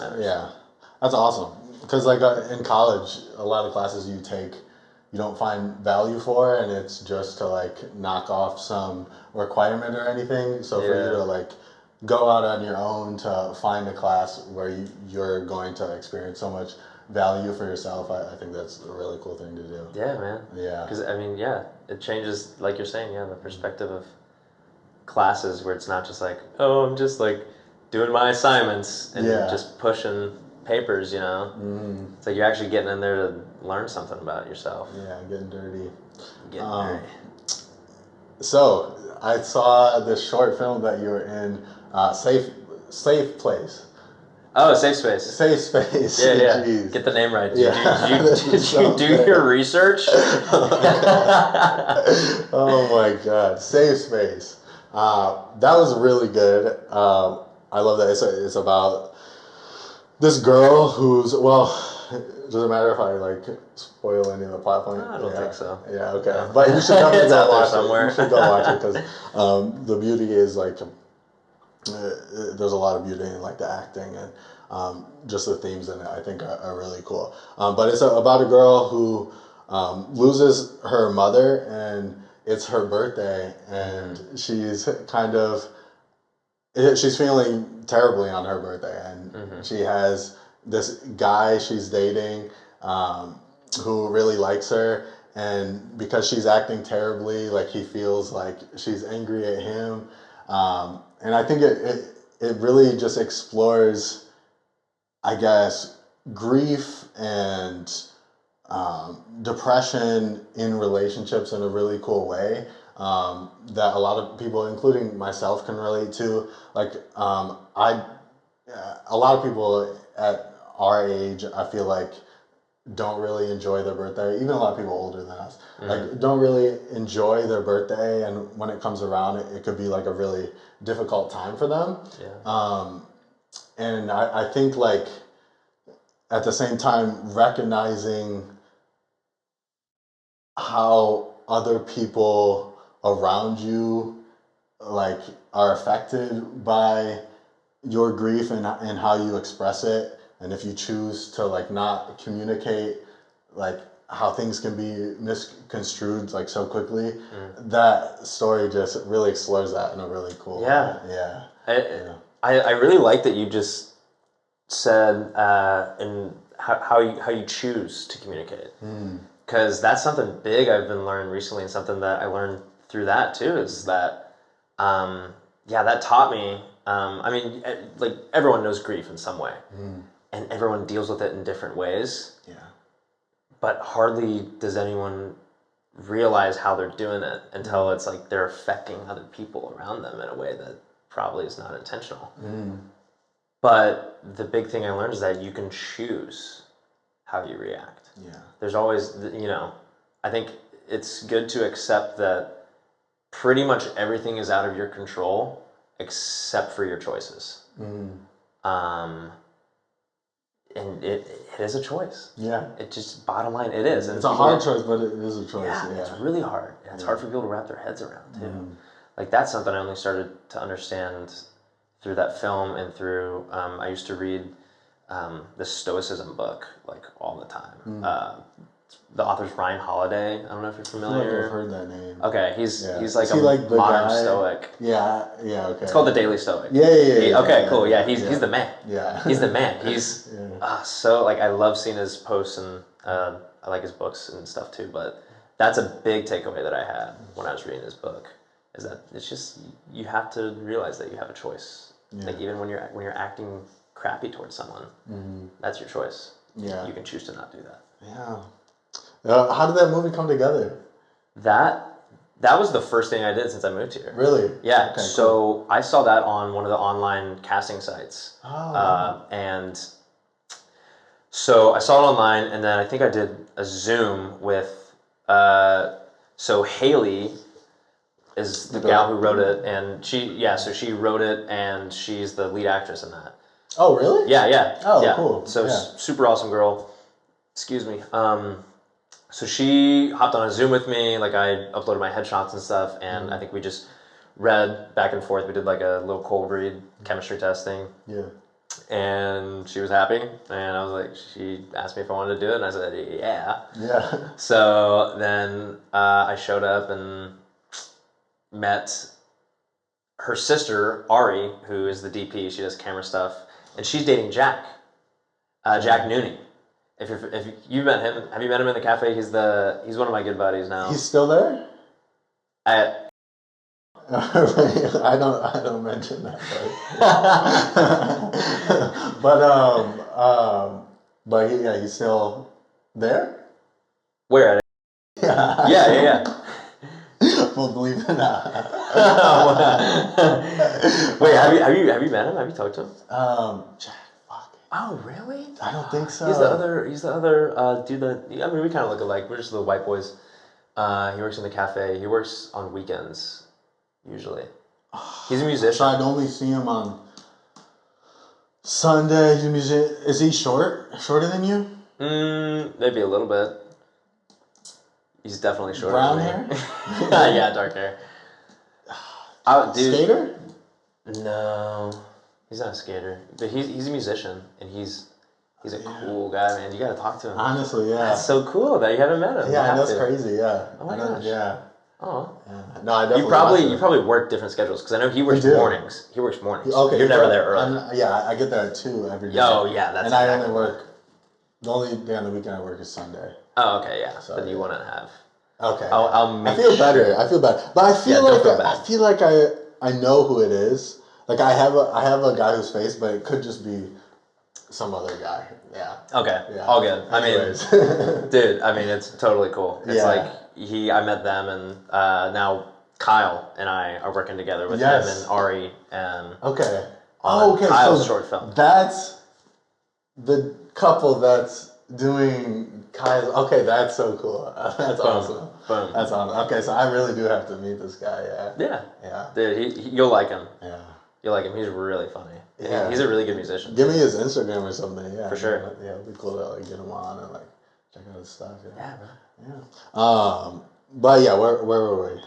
awesome. Because like in college, a lot of classes you take, you don't find value for, and it's just to like knock off some requirement or anything. So for you to like go out on your own to find a class where you're going to experience so much value for yourself, I think that's a really cool thing to do. Yeah, man. Yeah. Because it changes, like you're saying, the perspective of classes where it's not just like, oh, I'm just like doing my assignments and just pushing papers, It's like you're actually getting in there to learn something about yourself. Yeah, getting dirty. Getting dirty. So I saw this short film that you were in, Safe Place. Oh, Safe Space. Safe Space. Yeah. Jeez. Get the name right. Did you do your research? Oh my God, Safe Space. That was really good. I love that. It's about this girl who's, does it matter if I like spoil any of the plot point? I don't think so. Yeah, okay. But you should definitely It's out go there watch somewhere. it. You should go watch it because the beauty is like, there's a lot of beauty in like the acting and just the themes in it. I think are really cool. But it's about a girl who loses her mother, and it's her birthday, and she's she's feeling terribly on her birthday, and she has this guy she's dating who really likes her, and because she's acting terribly, like he feels like she's angry at him, and I think it really just explores, I guess, grief and depression in relationships in a really cool way that a lot of people, including myself, can relate to. Like, a lot of people at our age, I feel like, don't really enjoy their birthday. Even a lot of people older than us, like, don't really enjoy their birthday, and when it comes around, it could be like a really difficult time for them. And I think, like, at the same time, recognizing how other people around you like are affected by your grief and how you express it, and if you choose to like not communicate like how things can be misconstrued like so quickly, that story just really explores that in a really cool way. I really like that you just said in how you choose to communicate, because that's something big I've been learning recently, and something that I learned through that too is that that taught me. I mean, like, everyone knows grief in some way, and everyone deals with it in different ways. But hardly does anyone realize how they're doing it until it's like they're affecting other people around them in a way that probably is not intentional. But the big thing I learned is that you can choose how you react. There's always, I think it's good to accept that pretty much everything is out of your control except for your choices. And it is a choice. It just, bottom line, it is. And it's a hard choice, but it is a choice. It's really hard. And it's hard for people to wrap their heads around, too. Like, that's something I only started to understand through that film and through, I used to read the Stoicism book, like, all the time. The author's Ryan Holiday. I don't know if you're familiar. I feel like I've heard that name. Okay, he's like he like the modern guy? Stoic. Okay. It's called the Daily Stoic. Okay, cool. Yeah, he's the man. He's the man. He's so, like, I love seeing his posts, and I like his books and stuff too. But that's a big takeaway that I had when I was reading his book, is that it's just, you have to realize that you have a choice. Like, even when you're acting crappy towards someone, that's your choice. You can choose to not do that. How did that movie come together? That That was the first thing I did since I moved here. Really? Yeah. Okay, So cool. I saw that on one of the online casting sites. Oh, wow. And so I saw it online, and then I think I did a Zoom with. So Haley is the gal who wrote it, and so she wrote it, and she's the lead actress in that. Oh, really? Yeah. Oh, yeah. cool. So Yeah. super awesome girl. Excuse me. So she hopped on a Zoom with me. Like I uploaded my headshots and stuff, and I think we just read back and forth. We did like a little cold read chemistry testing. Yeah. And she was happy, and I was like, she asked me if I wanted to do it, and I said, yeah. Yeah. So then I showed up and met her sister, Ari, who is the DP. She does camera stuff, and she's dating Jack, Jack Nooney. If you met him, have you met him in the cafe? He's one of my good buddies now. He's still there? I don't mention that, but he's still there. Where? Yeah. We'll believe it not. Wait, have you met him? Have you talked to him? Jack. Fuck. Oh, really? I don't think so. He's the other dude that we kind of look alike. We're just the white boys. He works in the cafe. He works on weekends usually. He's a musician. So I'd only see him on Sunday. He's a musician. Is he shorter than you? Maybe a little bit. He's definitely shorter. Brown than me. hair? Yeah, dark hair. Dude. Skater? No, he's not a skater. But he's a musician, and he's a cool guy, man. You gotta talk to him. Honestly, yeah. That's so cool that you haven't met him. Yeah, that's crazy. Yeah. Oh my gosh. Yeah. Oh. Yeah. No, I definitely. You probably work different schedules because I know he works mornings. He works mornings. Okay. You're never there early. I get there at 2 every day. Oh yeah, that's. And exactly I only work. The only day on the weekend I work is Sunday. Oh okay, yeah. So, then you wouldn't have. Okay. I'll make. I feel better. I feel better, but I feel like I know who it is. Like I have a guy whose face, but it could just be some other guy. Yeah. Okay. Yeah. All good. Anyways. I mean, dude. I mean, it's totally cool. It's Yeah. like I met them, and now Kyle and I are working together with him and Ari and. Okay. Okay. Kyle's short film. That's the couple that's doing Kyle's. Okay, that's so cool. That's awesome. Boom. That's awesome. Okay, so I really do have to meet this guy. Yeah. Yeah. Yeah. Dude, you'll like him. Yeah. You'll like him. He's really funny. Yeah. He's a really good musician. Give me his Instagram or something. Yeah. For sure. Yeah, it'd be cool to like get him on and like check out his stuff. Yeah, bro. Yeah. But yeah, where were we? We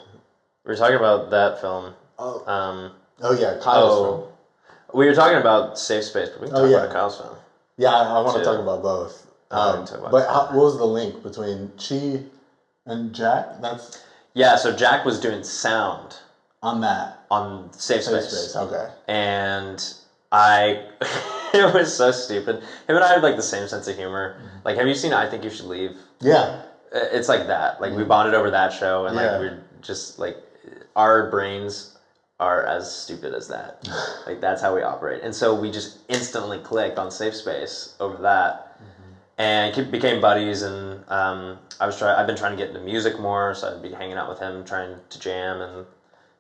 were talking about that film. Oh. Yeah, Kyle's film. We were talking about Safe Space, but we can talk about Kyle's film. Yeah, I want to talk about both. What was the link between Chi and Jack? So Jack was doing sound on Safe Space. Okay. And it was so stupid. Him and I had like the same sense of humor. Like, have you seen I Think You Should Leave? Yeah. It's like that. Like we bonded over that show, and like we're just like our brains are as stupid as that. Like that's how we operate. And so we just instantly clicked on Safe Space over that, and became buddies. And I've been trying to get into music more, so I'd be hanging out with him, trying to jam. And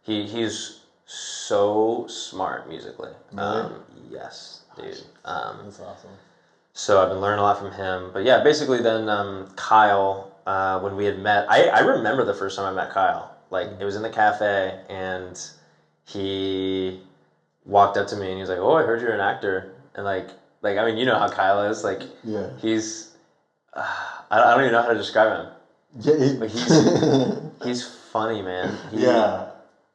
he's so smart musically. Really? Yes, dude. That's awesome. So I've been learning a lot from him. But yeah, basically then Kyle, when we had met, I remember the first time I met Kyle. Like it was in the cafe, and he walked up to me and he was like, "Oh, I heard you're an actor." And like I mean, you know how Kyle is. Like he's I don't even know how to describe him. Yeah, he's funny, man.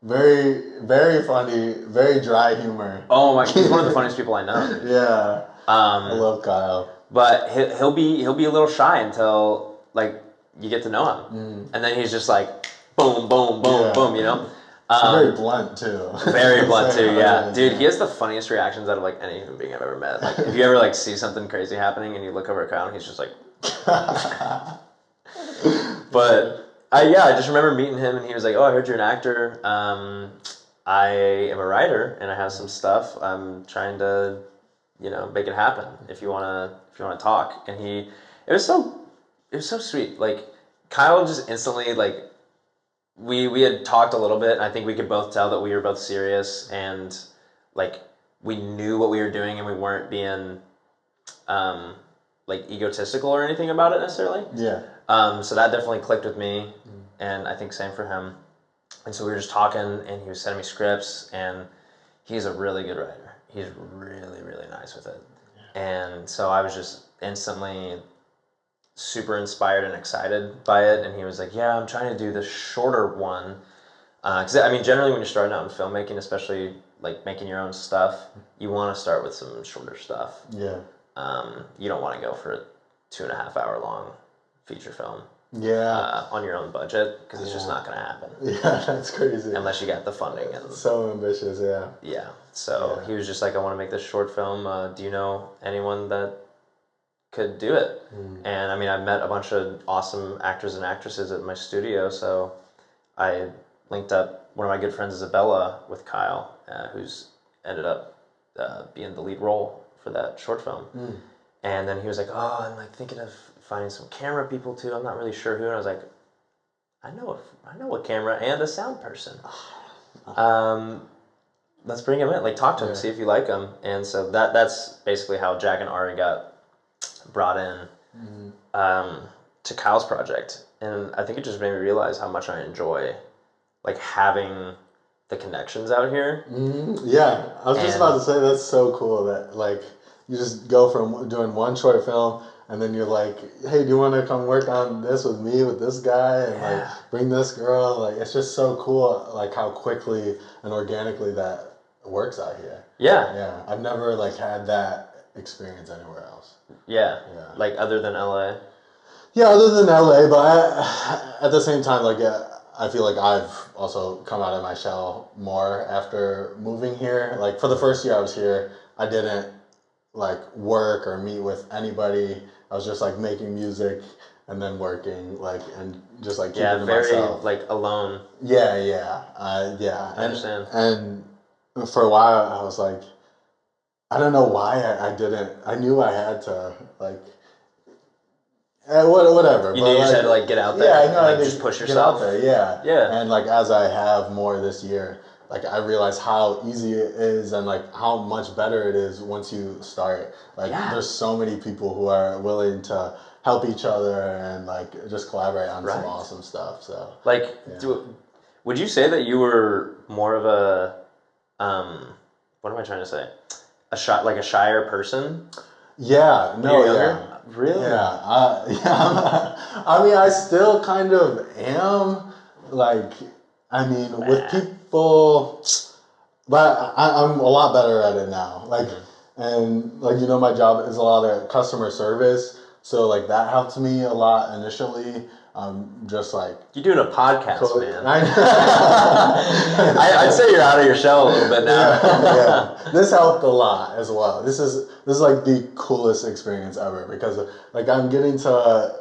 Very, very funny, very dry humor. Oh my, he's one of the funniest people I know. Yeah. I love Kyle. But he'll be a little shy until like you get to know him, and then he's just like boom, boom, boom, boom. You know. Very blunt too. Very blunt too. Yeah, dude. He has the funniest reactions out of like any human being I've ever met. Like if you ever like see something crazy happening and you look over at Kyle, and he's just like. But I just remember meeting him, and he was like, "Oh, I heard you're an actor. I am a writer, and I have some stuff. I'm trying to, make it happen. If you wanna talk." And it was so sweet. Like Kyle just instantly like we had talked a little bit, and I think we could both tell that we were both serious, and like we knew what we were doing, and we weren't being like egotistical or anything about it necessarily. Yeah. So that definitely clicked with me, and I think same for him. And so we were just talking, and he was sending me scripts, and he's a really good writer. He's really, really nice with it. And so I was just instantly super inspired and excited by it. And he was like, yeah, I'm trying to do this shorter one. Because, I mean, generally when you're starting out in filmmaking, especially like making your own stuff, you want to start with some shorter stuff. Yeah. You don't want to go for a 2.5 hour long feature film. Yeah. On your own budget, because it's just not going to happen. Yeah, that's crazy. Unless you got the funding. And so ambitious, yeah. Yeah. So he was just like, I want to make this short film. Do you know anyone that could do it? And I mean, I've met a bunch of awesome actors and actresses at my studio, so I linked up. One of my good friends, Isabella, with Kyle, who's ended up being the lead role for that short film. And then he was like, oh, I'm like thinking of finding some camera people too. I'm not really sure who. And I was like, I know a camera and a sound person. Let's bring him in. Like, talk to him, see if you like him. And so that's basically how Jack and Ari got brought in to Kyle's project. And I think it just made me realize how much I enjoy like having the connections out here. Yeah, I was just about to say that's so cool that like you just go from doing one short film and then you're like, hey, do you want to come work on this with me, with this guy, and like bring this girl? Like, it's just so cool, like how quickly and organically that works out here. Yeah, I've never like had that experience anywhere else. Yeah. Like other than LA. Yeah, other than LA, but at the same time, like I feel like I've also come out of my shell more after moving here. Like for the first year I was here, I didn't like work or meet with anybody. I was just like making music and then working, like, and just like keeping to very myself. like alone. Yeah. I understand. And for a while I was like, I don't know why I didn't. I knew I had to like. Whatever. You knew you just had to like get out there. Yeah, I know. And, like, just push yourself. Get out there. Yeah. And like as I have more this year, like I realize how easy it is and like how much better it is once you start. Like there's so many people who are willing to help each other and like just collaborate on some awesome stuff. So like, would you say that you were more of a what am I trying to say? A shyer person? Yeah. No. Yeah. Really? Yeah. I mean, I still kind of am. Like, I mean, with people, but I'm a lot better at it now. Like, and like, you know, my job is a lot of customer service. So like that helped me a lot initially. Just like you're doing a podcast, man. I, I'd say you're out of your shell a little bit now. Yeah. This helped a lot as well. This is like the coolest experience ever because like I'm getting to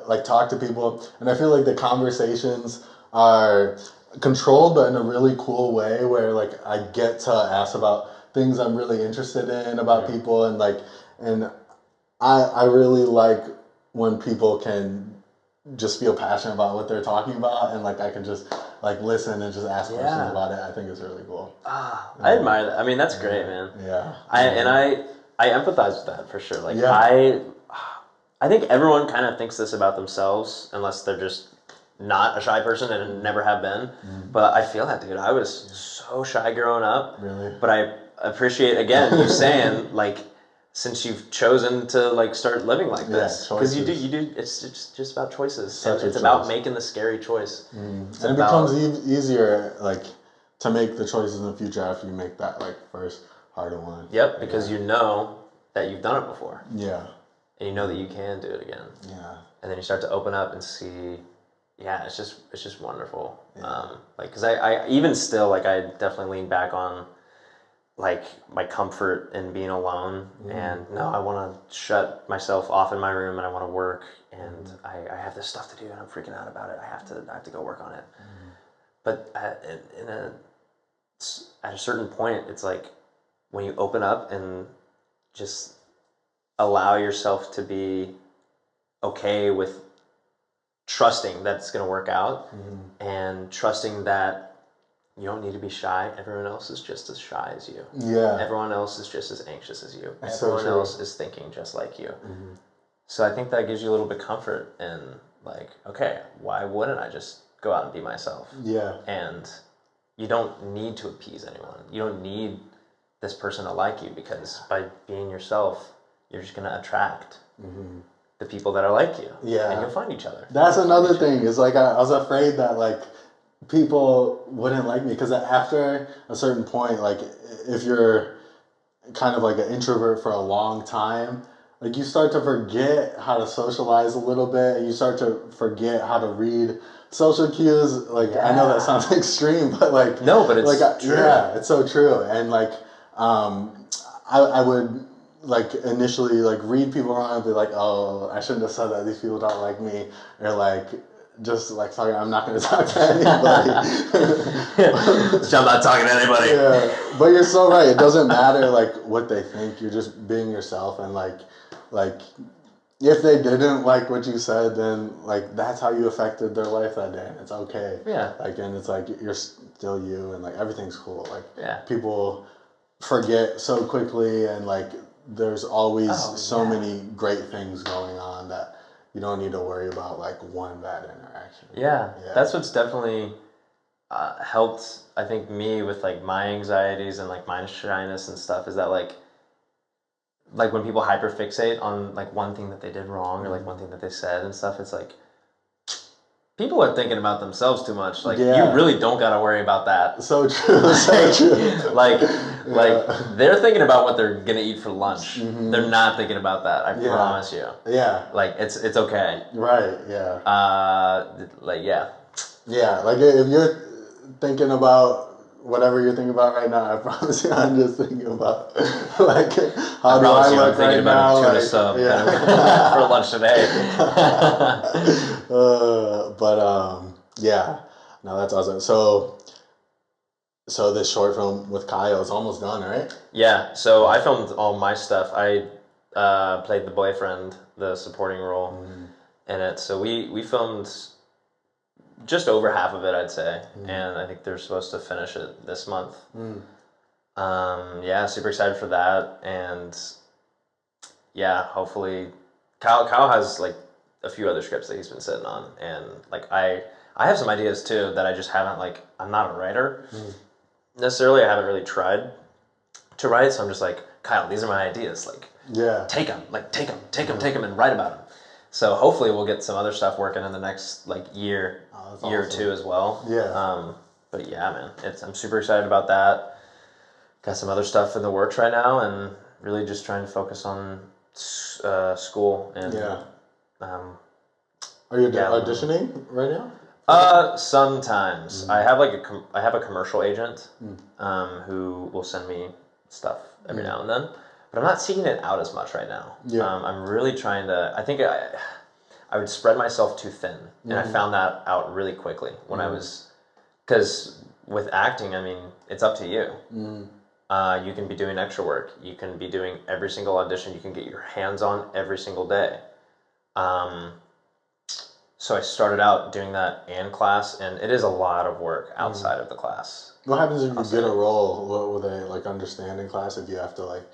like talk to people and I feel like the conversations are controlled but in a really cool way where like I get to ask about things I'm really interested in about people and like and I really like when people can just feel passionate about what they're talking about and like I can just like listen and just ask questions about it. I think it's really cool. I admire that. I mean, that's great, man. Yeah. I empathize with that for sure. Like I think everyone kind of thinks this about themselves unless they're just not a shy person and never have been. But I feel that, dude. I was so shy growing up. Really? But I appreciate again you saying like since you've chosen to like start living like this, because you do. It's just about choices. It's about making the scary choice. And it becomes easier like to make the choices in the future after you make that like first harder one. Yep, because you know that you've done it before. Yeah. And you know that you can do it again. Yeah. And then you start to open up and see. Yeah, it's just wonderful. Yeah. Like, cause I even still like I definitely lean back on. Like my comfort in being alone, and no, I want to shut myself off in my room, and I want to work, and I have this stuff to do, and I'm freaking out about it. I have to go work on it. But at a certain point, it's like when you open up and just allow yourself to be okay with trusting that it's going to work out, and trusting that you don't need to be shy. Everyone else is just as shy as you. Yeah. Everyone else is just as anxious as you. That's Everyone so true. else is thinking just like you. So I think that gives you a little bit of comfort in like, okay, why wouldn't I just go out and be myself? Yeah. And you don't need to appease anyone. You don't need this person to like you, because by being yourself, you're just going to attract the people that are like you. Yeah. And you'll find each other. That's another thing. Is like I was afraid that like people wouldn't like me, because after a certain point, like if you're kind of like an introvert for a long time, like you start to forget how to socialize a little bit, and you start to forget how to read social cues. Like I know that sounds extreme, but like no, but it's like true. Yeah, it's so true. And like I would like initially like read people wrong and be like, oh, I shouldn't have said that, these people don't like me, or like just like fuck it, I'm not going to talk to anybody. I'm not talking to anybody. Yeah, but you're so right. It doesn't matter like what they think. You're just being yourself, and like if they didn't like what you said, then like that's how you affected their life that day, and it's okay. Yeah. Like, and it's like you're still you, and like everything's cool. Like people forget so quickly, and like there's always so many great things going on that you don't need to worry about like one bad interaction. Yeah. That's what's definitely helped, I think, me with like my anxieties and like my shyness and stuff, is that like when people hyperfixate on like one thing that they did wrong or like one thing that they said and stuff, it's like people are thinking about themselves too much. Like you really don't gotta worry about that. So true. So true. like they're thinking about what they're gonna eat for lunch. They're not thinking about that. I promise you. Yeah. Like it's okay. Right. Yeah. Yeah. Like if you're thinking about whatever you're thinking about right now, I promise you, I'm just thinking about like how do I look right now? I'm thinking about a tuna like, sub for lunch today. No, that's awesome. So this short film with Kyle is almost done, right? Yeah. So I filmed all my stuff. I played the boyfriend, the supporting role in it. So we filmed just over half of it, I'd say, and I think they're supposed to finish it this month. Super excited for that, and hopefully, Kyle has like a few other scripts that he's been sitting on, and like I have some ideas too that I just haven't like. I'm not a writer necessarily. I haven't really tried to write, so I'm just like, Kyle, these are my ideas. Like, take them, and write about them. So hopefully we'll get some other stuff working in the next like year or two as well. But yeah, man, I'm super excited about that. Got some other stuff in the works right now, and really just trying to focus on school and. Are you auditioning right now? Sometimes I have I have a commercial agent who will send me stuff every now and then. But I'm not seeking it out as much right now. I'm really trying to. I think I would spread myself too thin, and I found that out really quickly when I was, because with acting, I mean, it's up to you. You can be doing extra work. You can be doing every single audition. You can get your hands on every single day. So I started out doing that in class, and it is a lot of work outside of the class. What happens if you get a role? What will they like understand in class if you have to like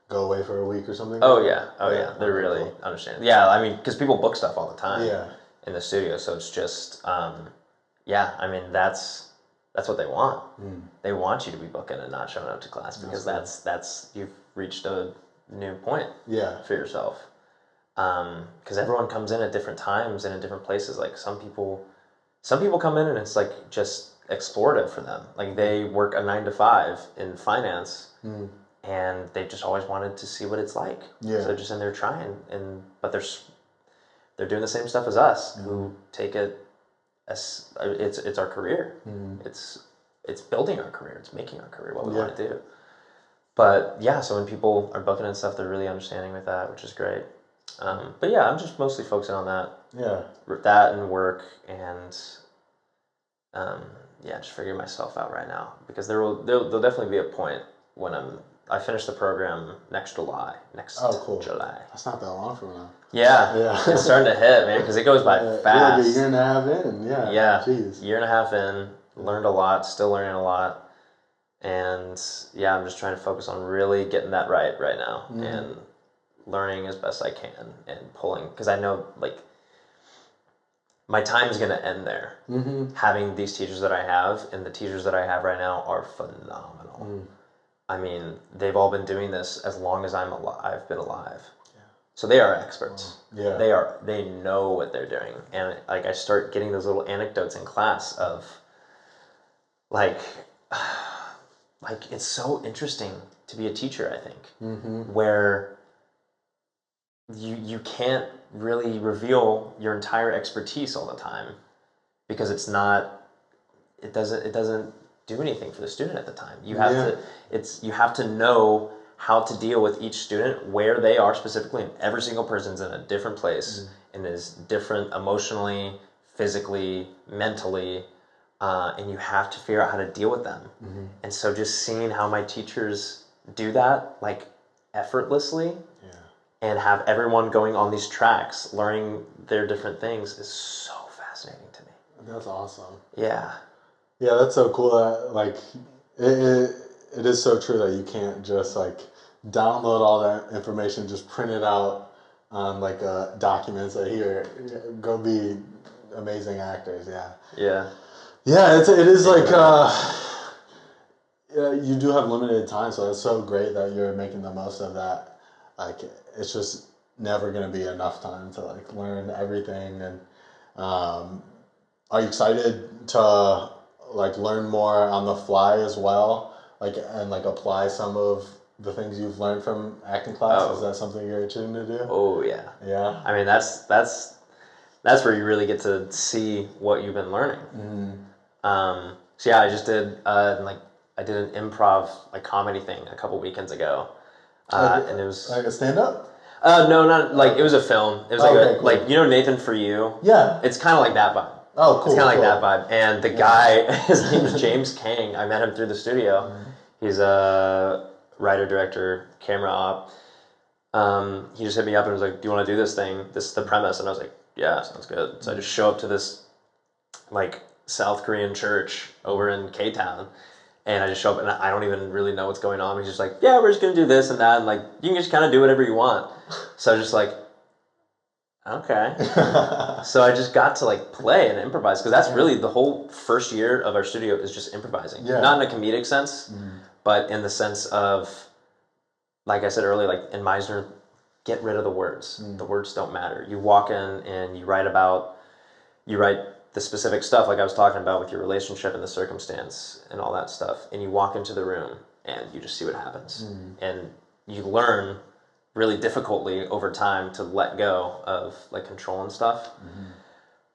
go away for a week or something? Oh yeah. They're really understanding. Yeah, I mean, because people book stuff all the time in the studio, so it's just, I mean, that's what they want. They want you to be booking and not showing up to class, because that's you've reached a new point for yourself. Because everyone comes in at different times and in different places. Like some people come in and it's like just explorative for them. Like they work a 9 to 5 in finance, and they just always wanted to see what it's like. So they're just in there trying, but they're doing the same stuff as us, who take it as it's our career. It's building our career. It's making our career what we want to do. But so when people are booking and stuff, they're really understanding with that, which is great. But I'm just mostly focusing on that. That and work, and just figuring myself out right now, because there'll definitely be a point when I'm I finish the program next July. Cool. July. That's not that long from now. Yeah. It's starting to hit, man, because it goes by fast. Like a year and a half in, yeah. Yeah. Jeez. Year and a half in, learned a lot, still learning a lot. And yeah, I'm just trying to focus on really getting that right now and learning as best I can and pulling, because I know like my time's going to end there. Having these teachers that I have, and the teachers that I have right now are phenomenal. I mean, they've all been doing this as long as I've been alive. Yeah. So they are experts. Yeah. They know what they're doing. And like I start getting those little anecdotes in class of like it's so interesting to be a teacher, I think, where you can't really reveal your entire expertise all the time because it doesn't do anything for the student at the time. You have to know how to deal with each student, where they are specifically, and every single person's in a different place and is different emotionally, physically, mentally, and you have to figure out how to deal with them. And so just seeing how my teachers do that like effortlessly and have everyone going on these tracks, learning their different things is so fascinating to me. That's awesome. Yeah. Yeah, that's so cool. Like, it is so true that you can't just like download all that information, just print it out on like documents. That here, go be amazing actors. Yeah. Yeah. Yeah, it is like you do have limited time, so it's so great that you're making the most of that. Like, it's just never gonna be enough time to like learn everything. And are you excited to like learn more on the fly as well, like and like apply some of the things you've learned from acting class? Is that something you're itching to do? Oh yeah. Yeah. I mean that's where you really get to see what you've been learning. So yeah, I just did I did an improv like comedy thing a couple weekends ago, and it was like a stand up. No, not like it was a film. It was cool. like Nathan For You. Yeah. It's kind of like that vibe. Oh, cool. It's kind of like that vibe. And the guy, his name is James Kang. I met him through the studio. He's a writer, director, camera op. He just hit me up and was like, "Do you want to do this thing? This is the premise." And I was like, "Yeah, sounds good." So I just show up to this like South Korean church over in K-Town. And I just show up and I don't even really know what's going on. He's just like, "Yeah, we're just going to do this and that. And like, you can just kind of do whatever you want." So I was just like, okay. So I just got to like play and improvise, because that's really the whole first year of our studio is just improvising. Not in a comedic sense, but in the sense of, like I said earlier, like in Meisner, get rid of the words. The words don't matter. You walk in and you write the specific stuff like I was talking about with your relationship and the circumstance and all that stuff. And you walk into the room and you just see what happens. And you learn really difficultly over time to let go of like control and stuff.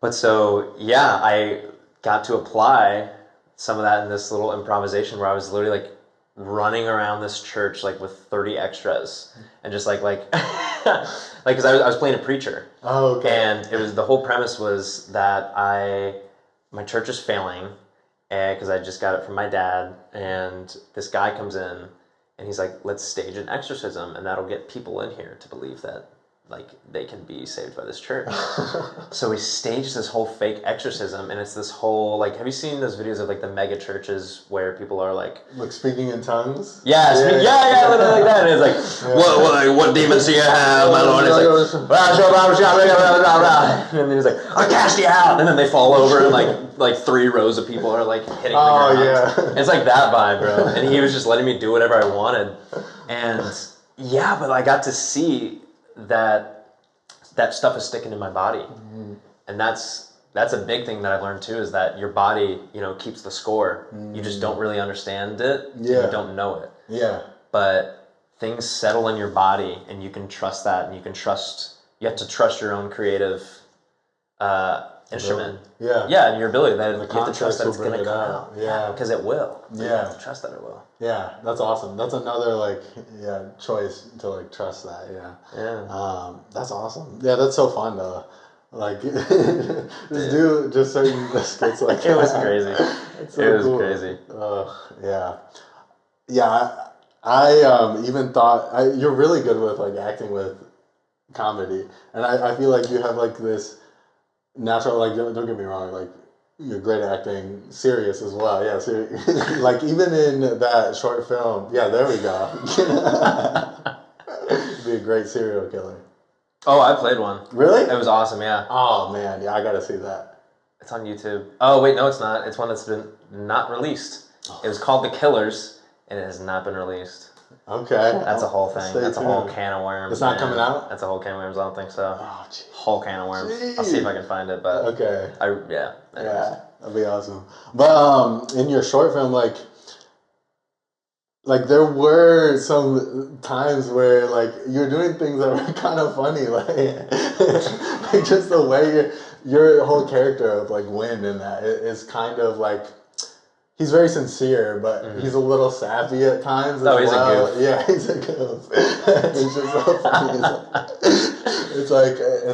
But so, yeah, I got to apply some of that in this little improvisation where I was literally like running around this church like with 30 extras and just like because I was playing a preacher. Oh, okay. And it was, the whole premise was that my church is failing, and because I just got it from my dad, and this guy comes in and he's like, "Let's stage an exorcism, and that'll get people in here to believe that like they can be saved by this church." So we staged this whole fake exorcism, and it's this whole like, have you seen those videos of like the mega churches where people are like speaking in tongues? Yeah, literally like that. And it's like, what demons do you have, my lord? And it's like, and then he's like, "I cast you out," and then they fall over, and like 3 rows of people are like hitting the ground. Yeah. It's like that vibe, bro. And he was just letting me do whatever I wanted, and yeah, but I got to see that stuff is sticking in my body, and that's a big thing that I've learned too, is that your body, keeps the score. You just don't really understand it. Yeah. You don't know it. Yeah. But things settle in your body, and you can trust that, and you have to trust your own creative instrument. Yeah. Yeah, and your ability. That the you have to trust that it's going to come out. Yeah. Because it will. So you have to trust that it will. Yeah, that's awesome. That's another choice to like trust that. Yeah. Yeah. That's awesome. Yeah, that's so fun though. Like just do just certain skits like it was crazy. It's so it was cool. crazy. Yeah. Yeah. I even thought you're really good with like acting with comedy, and I feel like you have like this natural, like don't get me wrong, like you're great at acting serious as well. Yeah, like even in that short film. Yeah, there we go. You'd be a great serial killer. Oh, I played one. Really? It was awesome. Yeah. Oh man, yeah, I gotta see that. It's on YouTube. Oh wait, no, it's not. It's one that's been not released. It was called The Killers, and it has not been released. Okay. That's a whole thing. That's a whole can of worms. It's not coming out? That's a whole can of worms. I don't think so. Oh, geez. Whole can of worms. I'll see if I can find it, but okay. Yeah. Anyways. Yeah, that'd be awesome. But in your short film, like there were some times where like you're doing things that were kind of funny, like, like just the way your whole character of like Win in that is kind of like. He's very sincere, but he's a little sappy at times. Oh, he's a goof. Yeah, he's a goof. It's just so funny. It's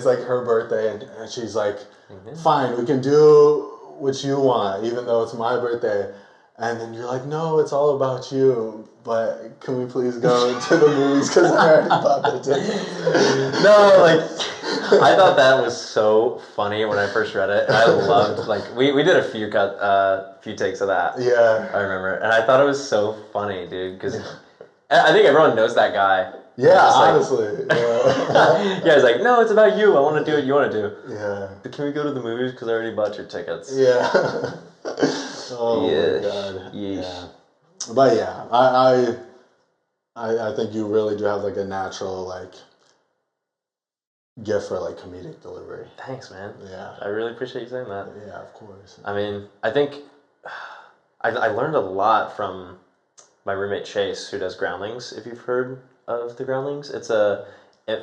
like her birthday, and she's like, "Fine, we can do what you want, even though it's my birthday." And then you're like, "No, it's all about you. But can we please go to the movies because I already bought the tickets?" No, like I thought that was so funny when I first read it, and I loved like we did a few takes of that. Yeah, I remember, and I thought it was so funny, dude, because I think everyone knows that guy. Yeah, like, honestly. Yeah. Yeah, he's like, no, it's about you. I want to do what you want to do. Yeah. But can we go to the movies because I already bought your tickets? Yeah. Oh my god. Yeesh. Yeah. But yeah, I think you really do have like a natural like gift for like comedic delivery. Thanks, man. Yeah. I really appreciate you saying that. Yeah, of course. I mean, I think I learned a lot from my roommate Chase, who does Groundlings. If you've heard of the Groundlings, it's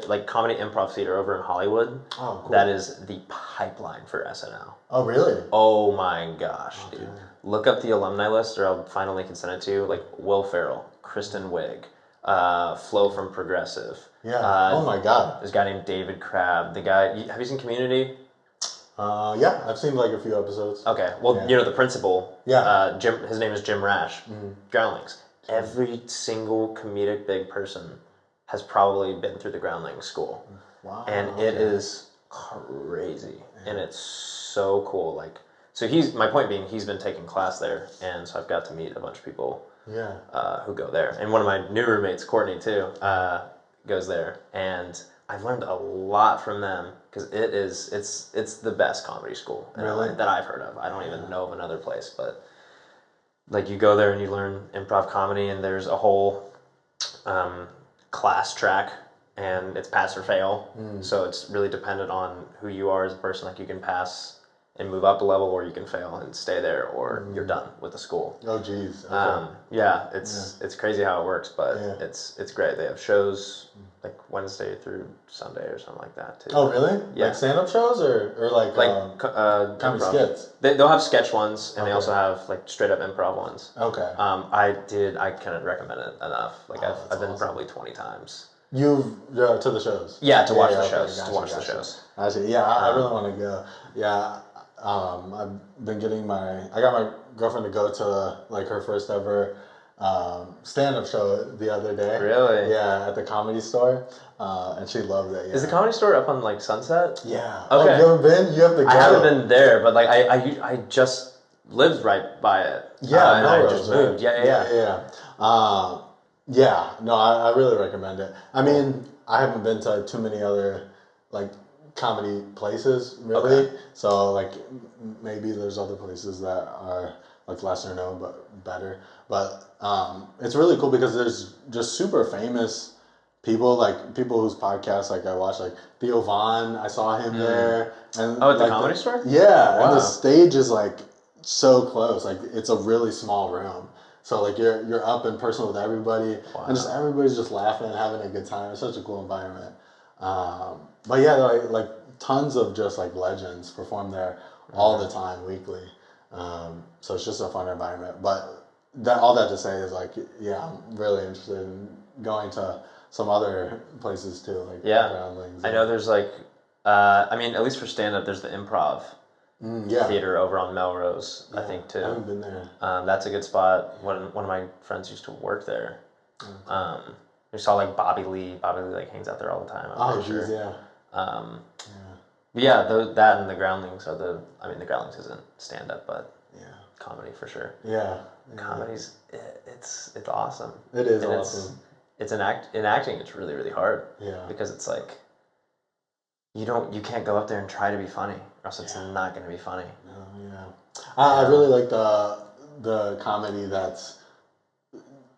like comedy improv theater over in Hollywood. Oh, cool. That is the pipeline for SNL. Oh, really? Oh my gosh, dude. Look up the alumni list, or I'll find a link and send it to you. Like Will Ferrell, Kristen Wiig, Flo from Progressive. Yeah. Oh my god. There's a guy named David Crabb. The guy, have you seen Community? Yeah, I've seen like a few episodes. Okay, well, you know the principal. Yeah. Jim. His name is Jim Rash. Groundlings. Every single comedic big person has probably been through the Groundlings school. Wow. And it is crazy, and it's so cool. Like, so my point being, he's been taking class there, and so I've got to meet a bunch of people. Yeah. Who go there, and one of my new roommates, Courtney, too, goes there, and I've learned a lot from them because it's the best comedy school that I've heard of. I don't even know of another place, but like you go there and you learn improv comedy, and there's a whole class track, and it's pass or fail. So it's really dependent on who you are as a person. Like you can pass and move up a level, or you can fail and stay there, or you're done with the school. Oh, geez. Okay. Yeah, it's crazy how it works, but it's great. They have shows like Wednesday through Sunday or something like that too. Oh, really? Yeah. Like stand-up shows or like comedy improv. skits? They'll have sketch ones, and they also have like straight up improv ones. Okay. I couldn't recommend it enough. Like I've been awesome. probably 20 times. You've to the shows? Yeah, to watch the okay, shows. gotcha, To watch gotcha. the shows. Actually, yeah, I really want to go. Yeah, I've been getting I got my girlfriend to go to like her first ever stand-up show the other day. Really? Yeah, at the Comedy Store, and she loved it. Yeah. Is the Comedy Store up on like Sunset? Yeah. Okay. Oh, you ever been? You have to go. I haven't been there, but like I just lived right by it. Yeah, and I just moved. Yeah. Yeah, no, I really recommend it. I mean, I haven't been to too many other like comedy places really, so like maybe there's other places that are like lesser known but better. But it's really cool because there's just super famous people, like people whose podcasts like I watch, like Theo Von. I saw him there, and at the like, Comedy Store. Yeah, Wow. and the stage is like so close. Like it's a really small room. So like you're up in person with everybody, and just everybody's just laughing and having a good time. It's such a cool environment. But yeah, like tons of just like legends perform there all the time, weekly. So it's just a fun environment. But all that to say is like, yeah, I'm really interested in going to some other places too, like Groundlings. I know there's like, I mean, at least for stand up, there's the Improv. Theater over on Melrose, I think too. I haven't been there. That's a good spot. One of my friends used to work there, We saw like Bobby Lee. Bobby Lee like hangs out there all the time. I'm pretty sure. Yeah. But yeah, that and the Groundlings are the. I mean, the Groundlings isn't stand up, but comedy for sure. Yeah. Comedy's it's awesome. It is and awesome. It's in acting. It's really really hard. Yeah. Because it's like you can't go up there and try to be funny, or else it's not going to be funny. No, yeah. I really like the comedy that's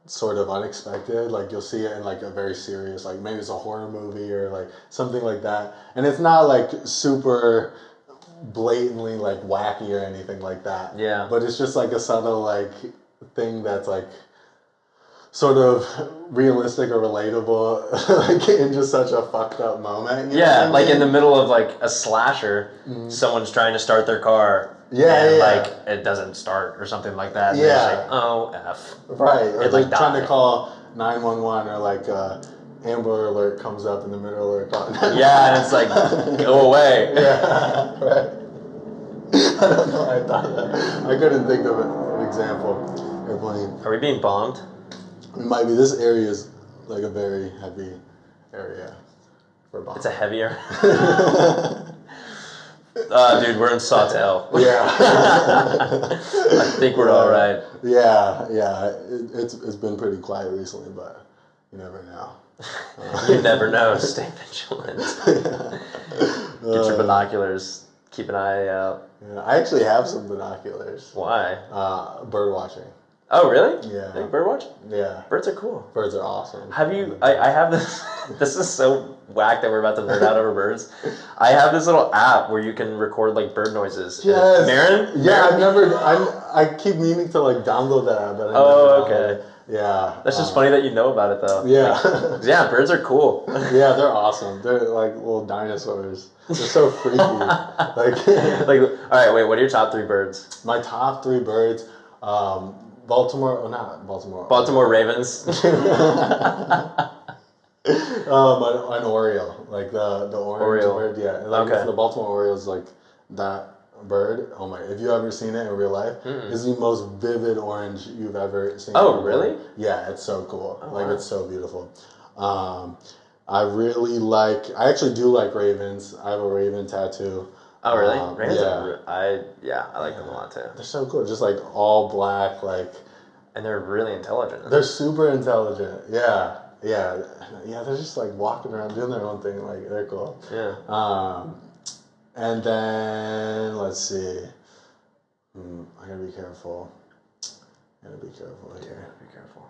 sort of unexpected. Like you'll see it in like a very serious, like maybe it's a horror movie or like something like that, and it's not like super blatantly like wacky or anything like that. Yeah. But it's just like a subtle like thing that's like sort of realistic or relatable, like in just such a fucked up moment. You know what I like mean? in the middle of like a slasher, someone's trying to start their car. And like it doesn't start or something like that. And Yeah. It's like, oh F. Right. Or and like like trying die. to call 911 or like Amber Alert comes up in the middle of the call. Yeah, and it's like, go away. Yeah. Right. I don't know. I thought that. I couldn't think of an example. Airplane. Are we being bombed? It might be. This area is like a very heavy area for bombs. It's a heavier. Dude, we're in Sawtell. Yeah. I think we're all right. Yeah. It's been pretty quiet recently, but you never know. You never know. Stay vigilant. Get your binoculars. Keep an eye out. Yeah, I actually have some binoculars. Why? Bird watching. Oh, really? Yeah. Like bird watch? Yeah. Birds are cool. Birds are awesome. Have you? I have this. This is so whack that we're about to nerd out over birds. I have this little app where you can record like bird noises. Yes. Marin? Yeah, I keep meaning to like download that app, but I never downloaded it. Yeah. That's just funny that you know about it though. Yeah. Like, yeah, birds are cool. Yeah, they're awesome. They're like little dinosaurs. They're so freaky. Like, all right, wait. What are your top 3 birds? my top 3 birds. Not Baltimore. Baltimore Ravens. An Oriole, like the orange Oriole. bird. Yeah, like Okay. the Baltimore Orioles, like that bird. Oh my! If you ever seen it in real life, it's the most vivid orange you've ever seen. Oh, really? Yeah, it's so cool. Oh, like wow. it's so beautiful. I really like. I actually do like ravens. I have a raven tattoo. Oh, really? Ravens Yeah. I like them a lot too. They're so cool. Just like all black, like And they're really intelligent. they're super intelligent. Yeah. They're just like walking around doing their own thing. Like they're cool. Yeah. And then let's see. I gotta be careful. Here. Be careful.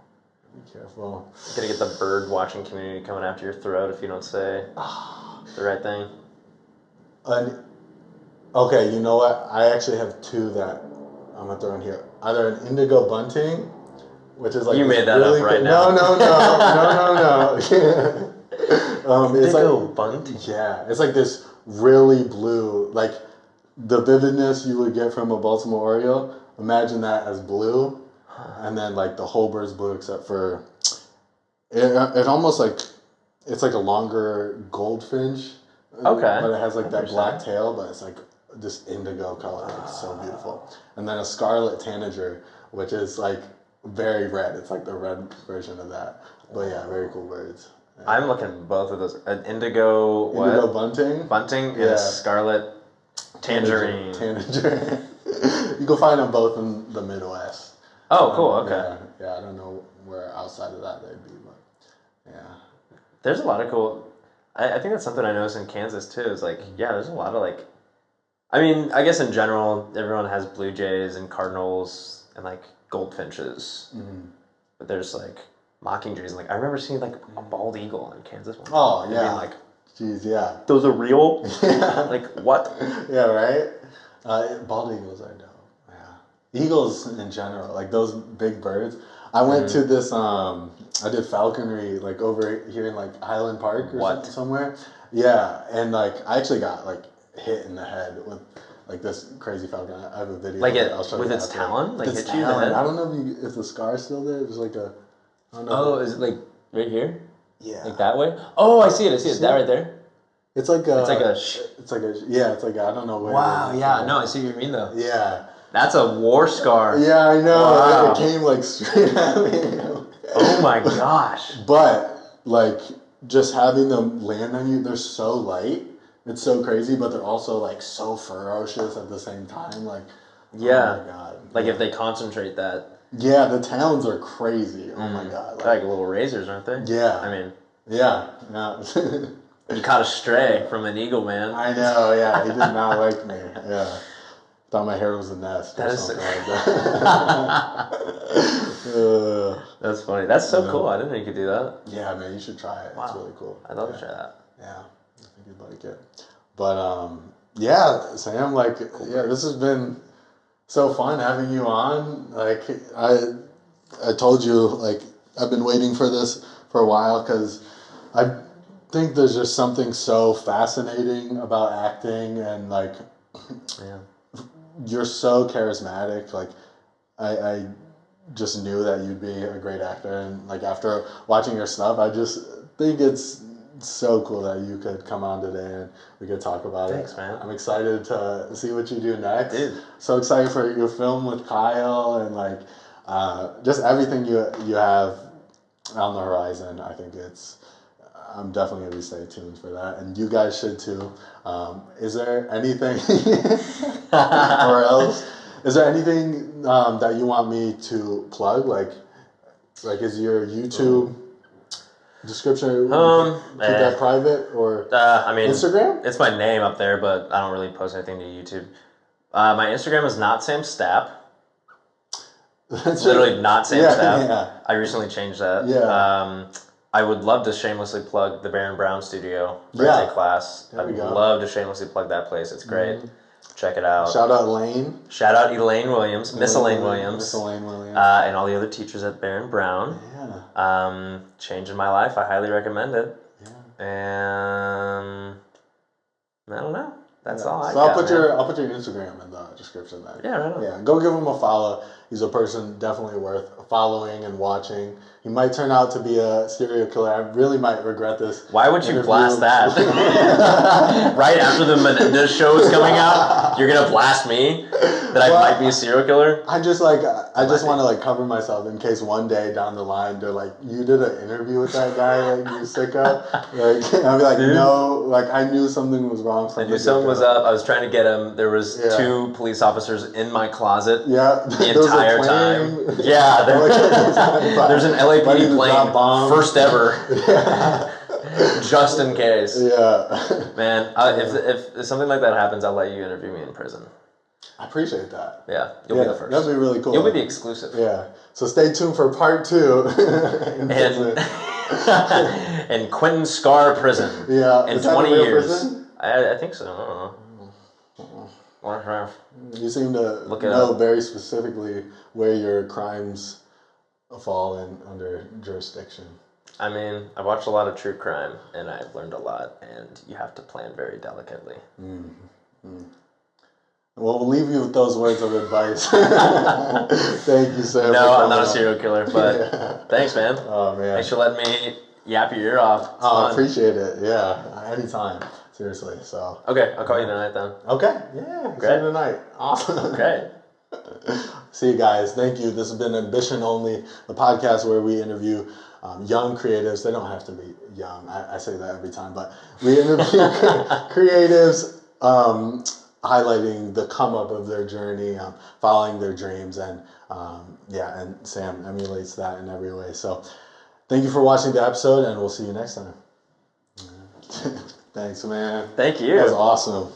Be careful. You gotta get the bird watching community coming after your throat if you don't say the right thing. Okay, you know what? I actually have 2 that I'm gonna throw in here. Either an indigo bunting, which is like You made that really up right good, now. No. It's Indigo like bunting. Yeah, it's like this really blue, like the vividness you would get from a Baltimore Oriole. Imagine that as blue, and then like the whole bird's blue except for it almost like it's like a longer goldfinch. Okay. But it has like that black tail, but it's like this indigo color, like so beautiful. And then a scarlet tanager, which is like very red. It's like the red version of that. But yeah, very cool birds. Yeah. I'm looking at both of those. An indigo what? Indigo bunting. Bunting and a scarlet tangerine. Tanager. You can find them both in the Midwest. Oh, cool. Okay. Yeah, I don't know where outside of that they'd be, but yeah. There's a lot of cool. I think that's something I noticed in Kansas too. Is like, yeah, there's a lot of like. I mean, I guess in general, everyone has blue jays and cardinals and like goldfinches, but there's like mockingjays. And like I remember seeing like a bald eagle in Kansas one. Oh And yeah. being like, jeez, yeah. those are real. Yeah. Like what? Yeah, right? Bald eagles are dope. Yeah. Eagles in general, like those big birds. I went to this, I did falconry like over here in like Highland Park or somewhere. Yeah, and like I actually got like hit in the head with like this crazy falcon. I have a video. Like I'll show with you its after. talon? Like Its hit you in the talon. head? I don't know if the scar's still there. There's like a. I don't know. Oh, is it like right here? Yeah. Like that way? Oh, I see it. That right there. It's like a. It's like a. It's like I don't know where. Wow. Yeah. No, I see what you mean though. Yeah. That's a war scar. Yeah, I know. Wow. It came like straight at me. Oh my gosh. But like just having them land on you, they're so light. It's so crazy, but they're also like so ferocious at the same time. Like, Yeah. oh my god. Like yeah. if they concentrate that. Yeah, the talons are crazy. Oh my god. Like little razors, aren't they? Yeah. I mean. Yeah. You caught a stray from an eagle, man. I know. Yeah, he did not like me. Yeah. Thought my hair was a nest or something like that. That's funny. That's so cool. I didn't know you could do that. Yeah, man, you should try it. Wow. It's really cool. I'd love to try that. Yeah, I think you'd like it. But yeah, Sam, like, yeah, this has been so fun having you on. Like, I told you, like, I've been waiting for this for a while because I think there's just something so fascinating about acting and like, Yeah. You're so charismatic. Like, I just knew that you'd be a great actor, and like after watching your stuff, I just think it's so cool that you could come on today and we could talk about Thanks, it. man. I'm excited to see what you do next. Dude. So excited for your film with Kyle and like just everything you have on the horizon. I think I'm definitely going to stay tuned for that, and you guys should too. Is there anything, or else, is there anything that you want me to plug? Like is your YouTube description keep that private or I mean, Instagram? It's my name up there, but I don't really post anything to YouTube. My Instagram is not Sam Stapp. That's Literally not Sam Stapp. Yeah. I recently changed that. Yeah. I would love to shamelessly plug the Baron Brown Studio for Yeah. Ep.8 class. There we I'd go. love to shamelessly plug that place. It's great. Check it out. Shout out Lane. Shout out Elaine Williams, Miss Elaine Williams. Miss Elaine Williams. And all the other teachers at Baron Brown. Yeah. Changing my life. I highly recommend it. Yeah. And I don't know. That's all I So got. I'll put your Instagram in the description then. Yeah, right on. Yeah, go give him a follow. He's a person definitely worth following and watching. He might turn out to be a serial killer. I really might regret this. Why would you interview. blast that? Right after the Menendez show is coming out, you're gonna blast me that I might be a serial killer? I just want to like cover myself in case one day down the line they're like, you did an interview with that guy, like you sicko. Like I'll be like, Dude. No, like I knew something was wrong. I knew something was up. I was trying to get him. There was 2 police officers in my closet the entire time. Yeah, there's an LAPD plane, first ever, just in case. Yeah. Man, if something like that happens, I'll let you interview me in prison. I appreciate that. Yeah, you'll be the first. That'd be really cool. You'll be the exclusive. Yeah. So stay tuned for part 2. And Quentin Scar prison. Yeah. In Is that 20 a real years. prison? I think so. I don't know. You seem to know very specifically where your crimes fall in under jurisdiction. I mean, I've watched a lot of true crime, and I've learned a lot, and you have to plan very delicately. Mm-hmm. Well, we'll leave you with those words of advice. Thank you, Sam. No, I'm not a serial killer, but thanks, man. Oh, man. Thanks for letting me yap your ear off. It's I fun. appreciate it. Yeah, anytime. Seriously. So. Okay, I'll call you tonight then. Okay. Yeah. Great. See you tonight. Awesome. Great. See you guys. Thank you. This has been Ambition Only, the podcast where we interview young creatives. They don't have to be young. I say that every time, but we interview creatives highlighting the come up of their journey, following their dreams, and and Sam emulates that in every way. So thank you for watching the episode, and we'll see you next time. Thanks, man. Thank you. That was awesome.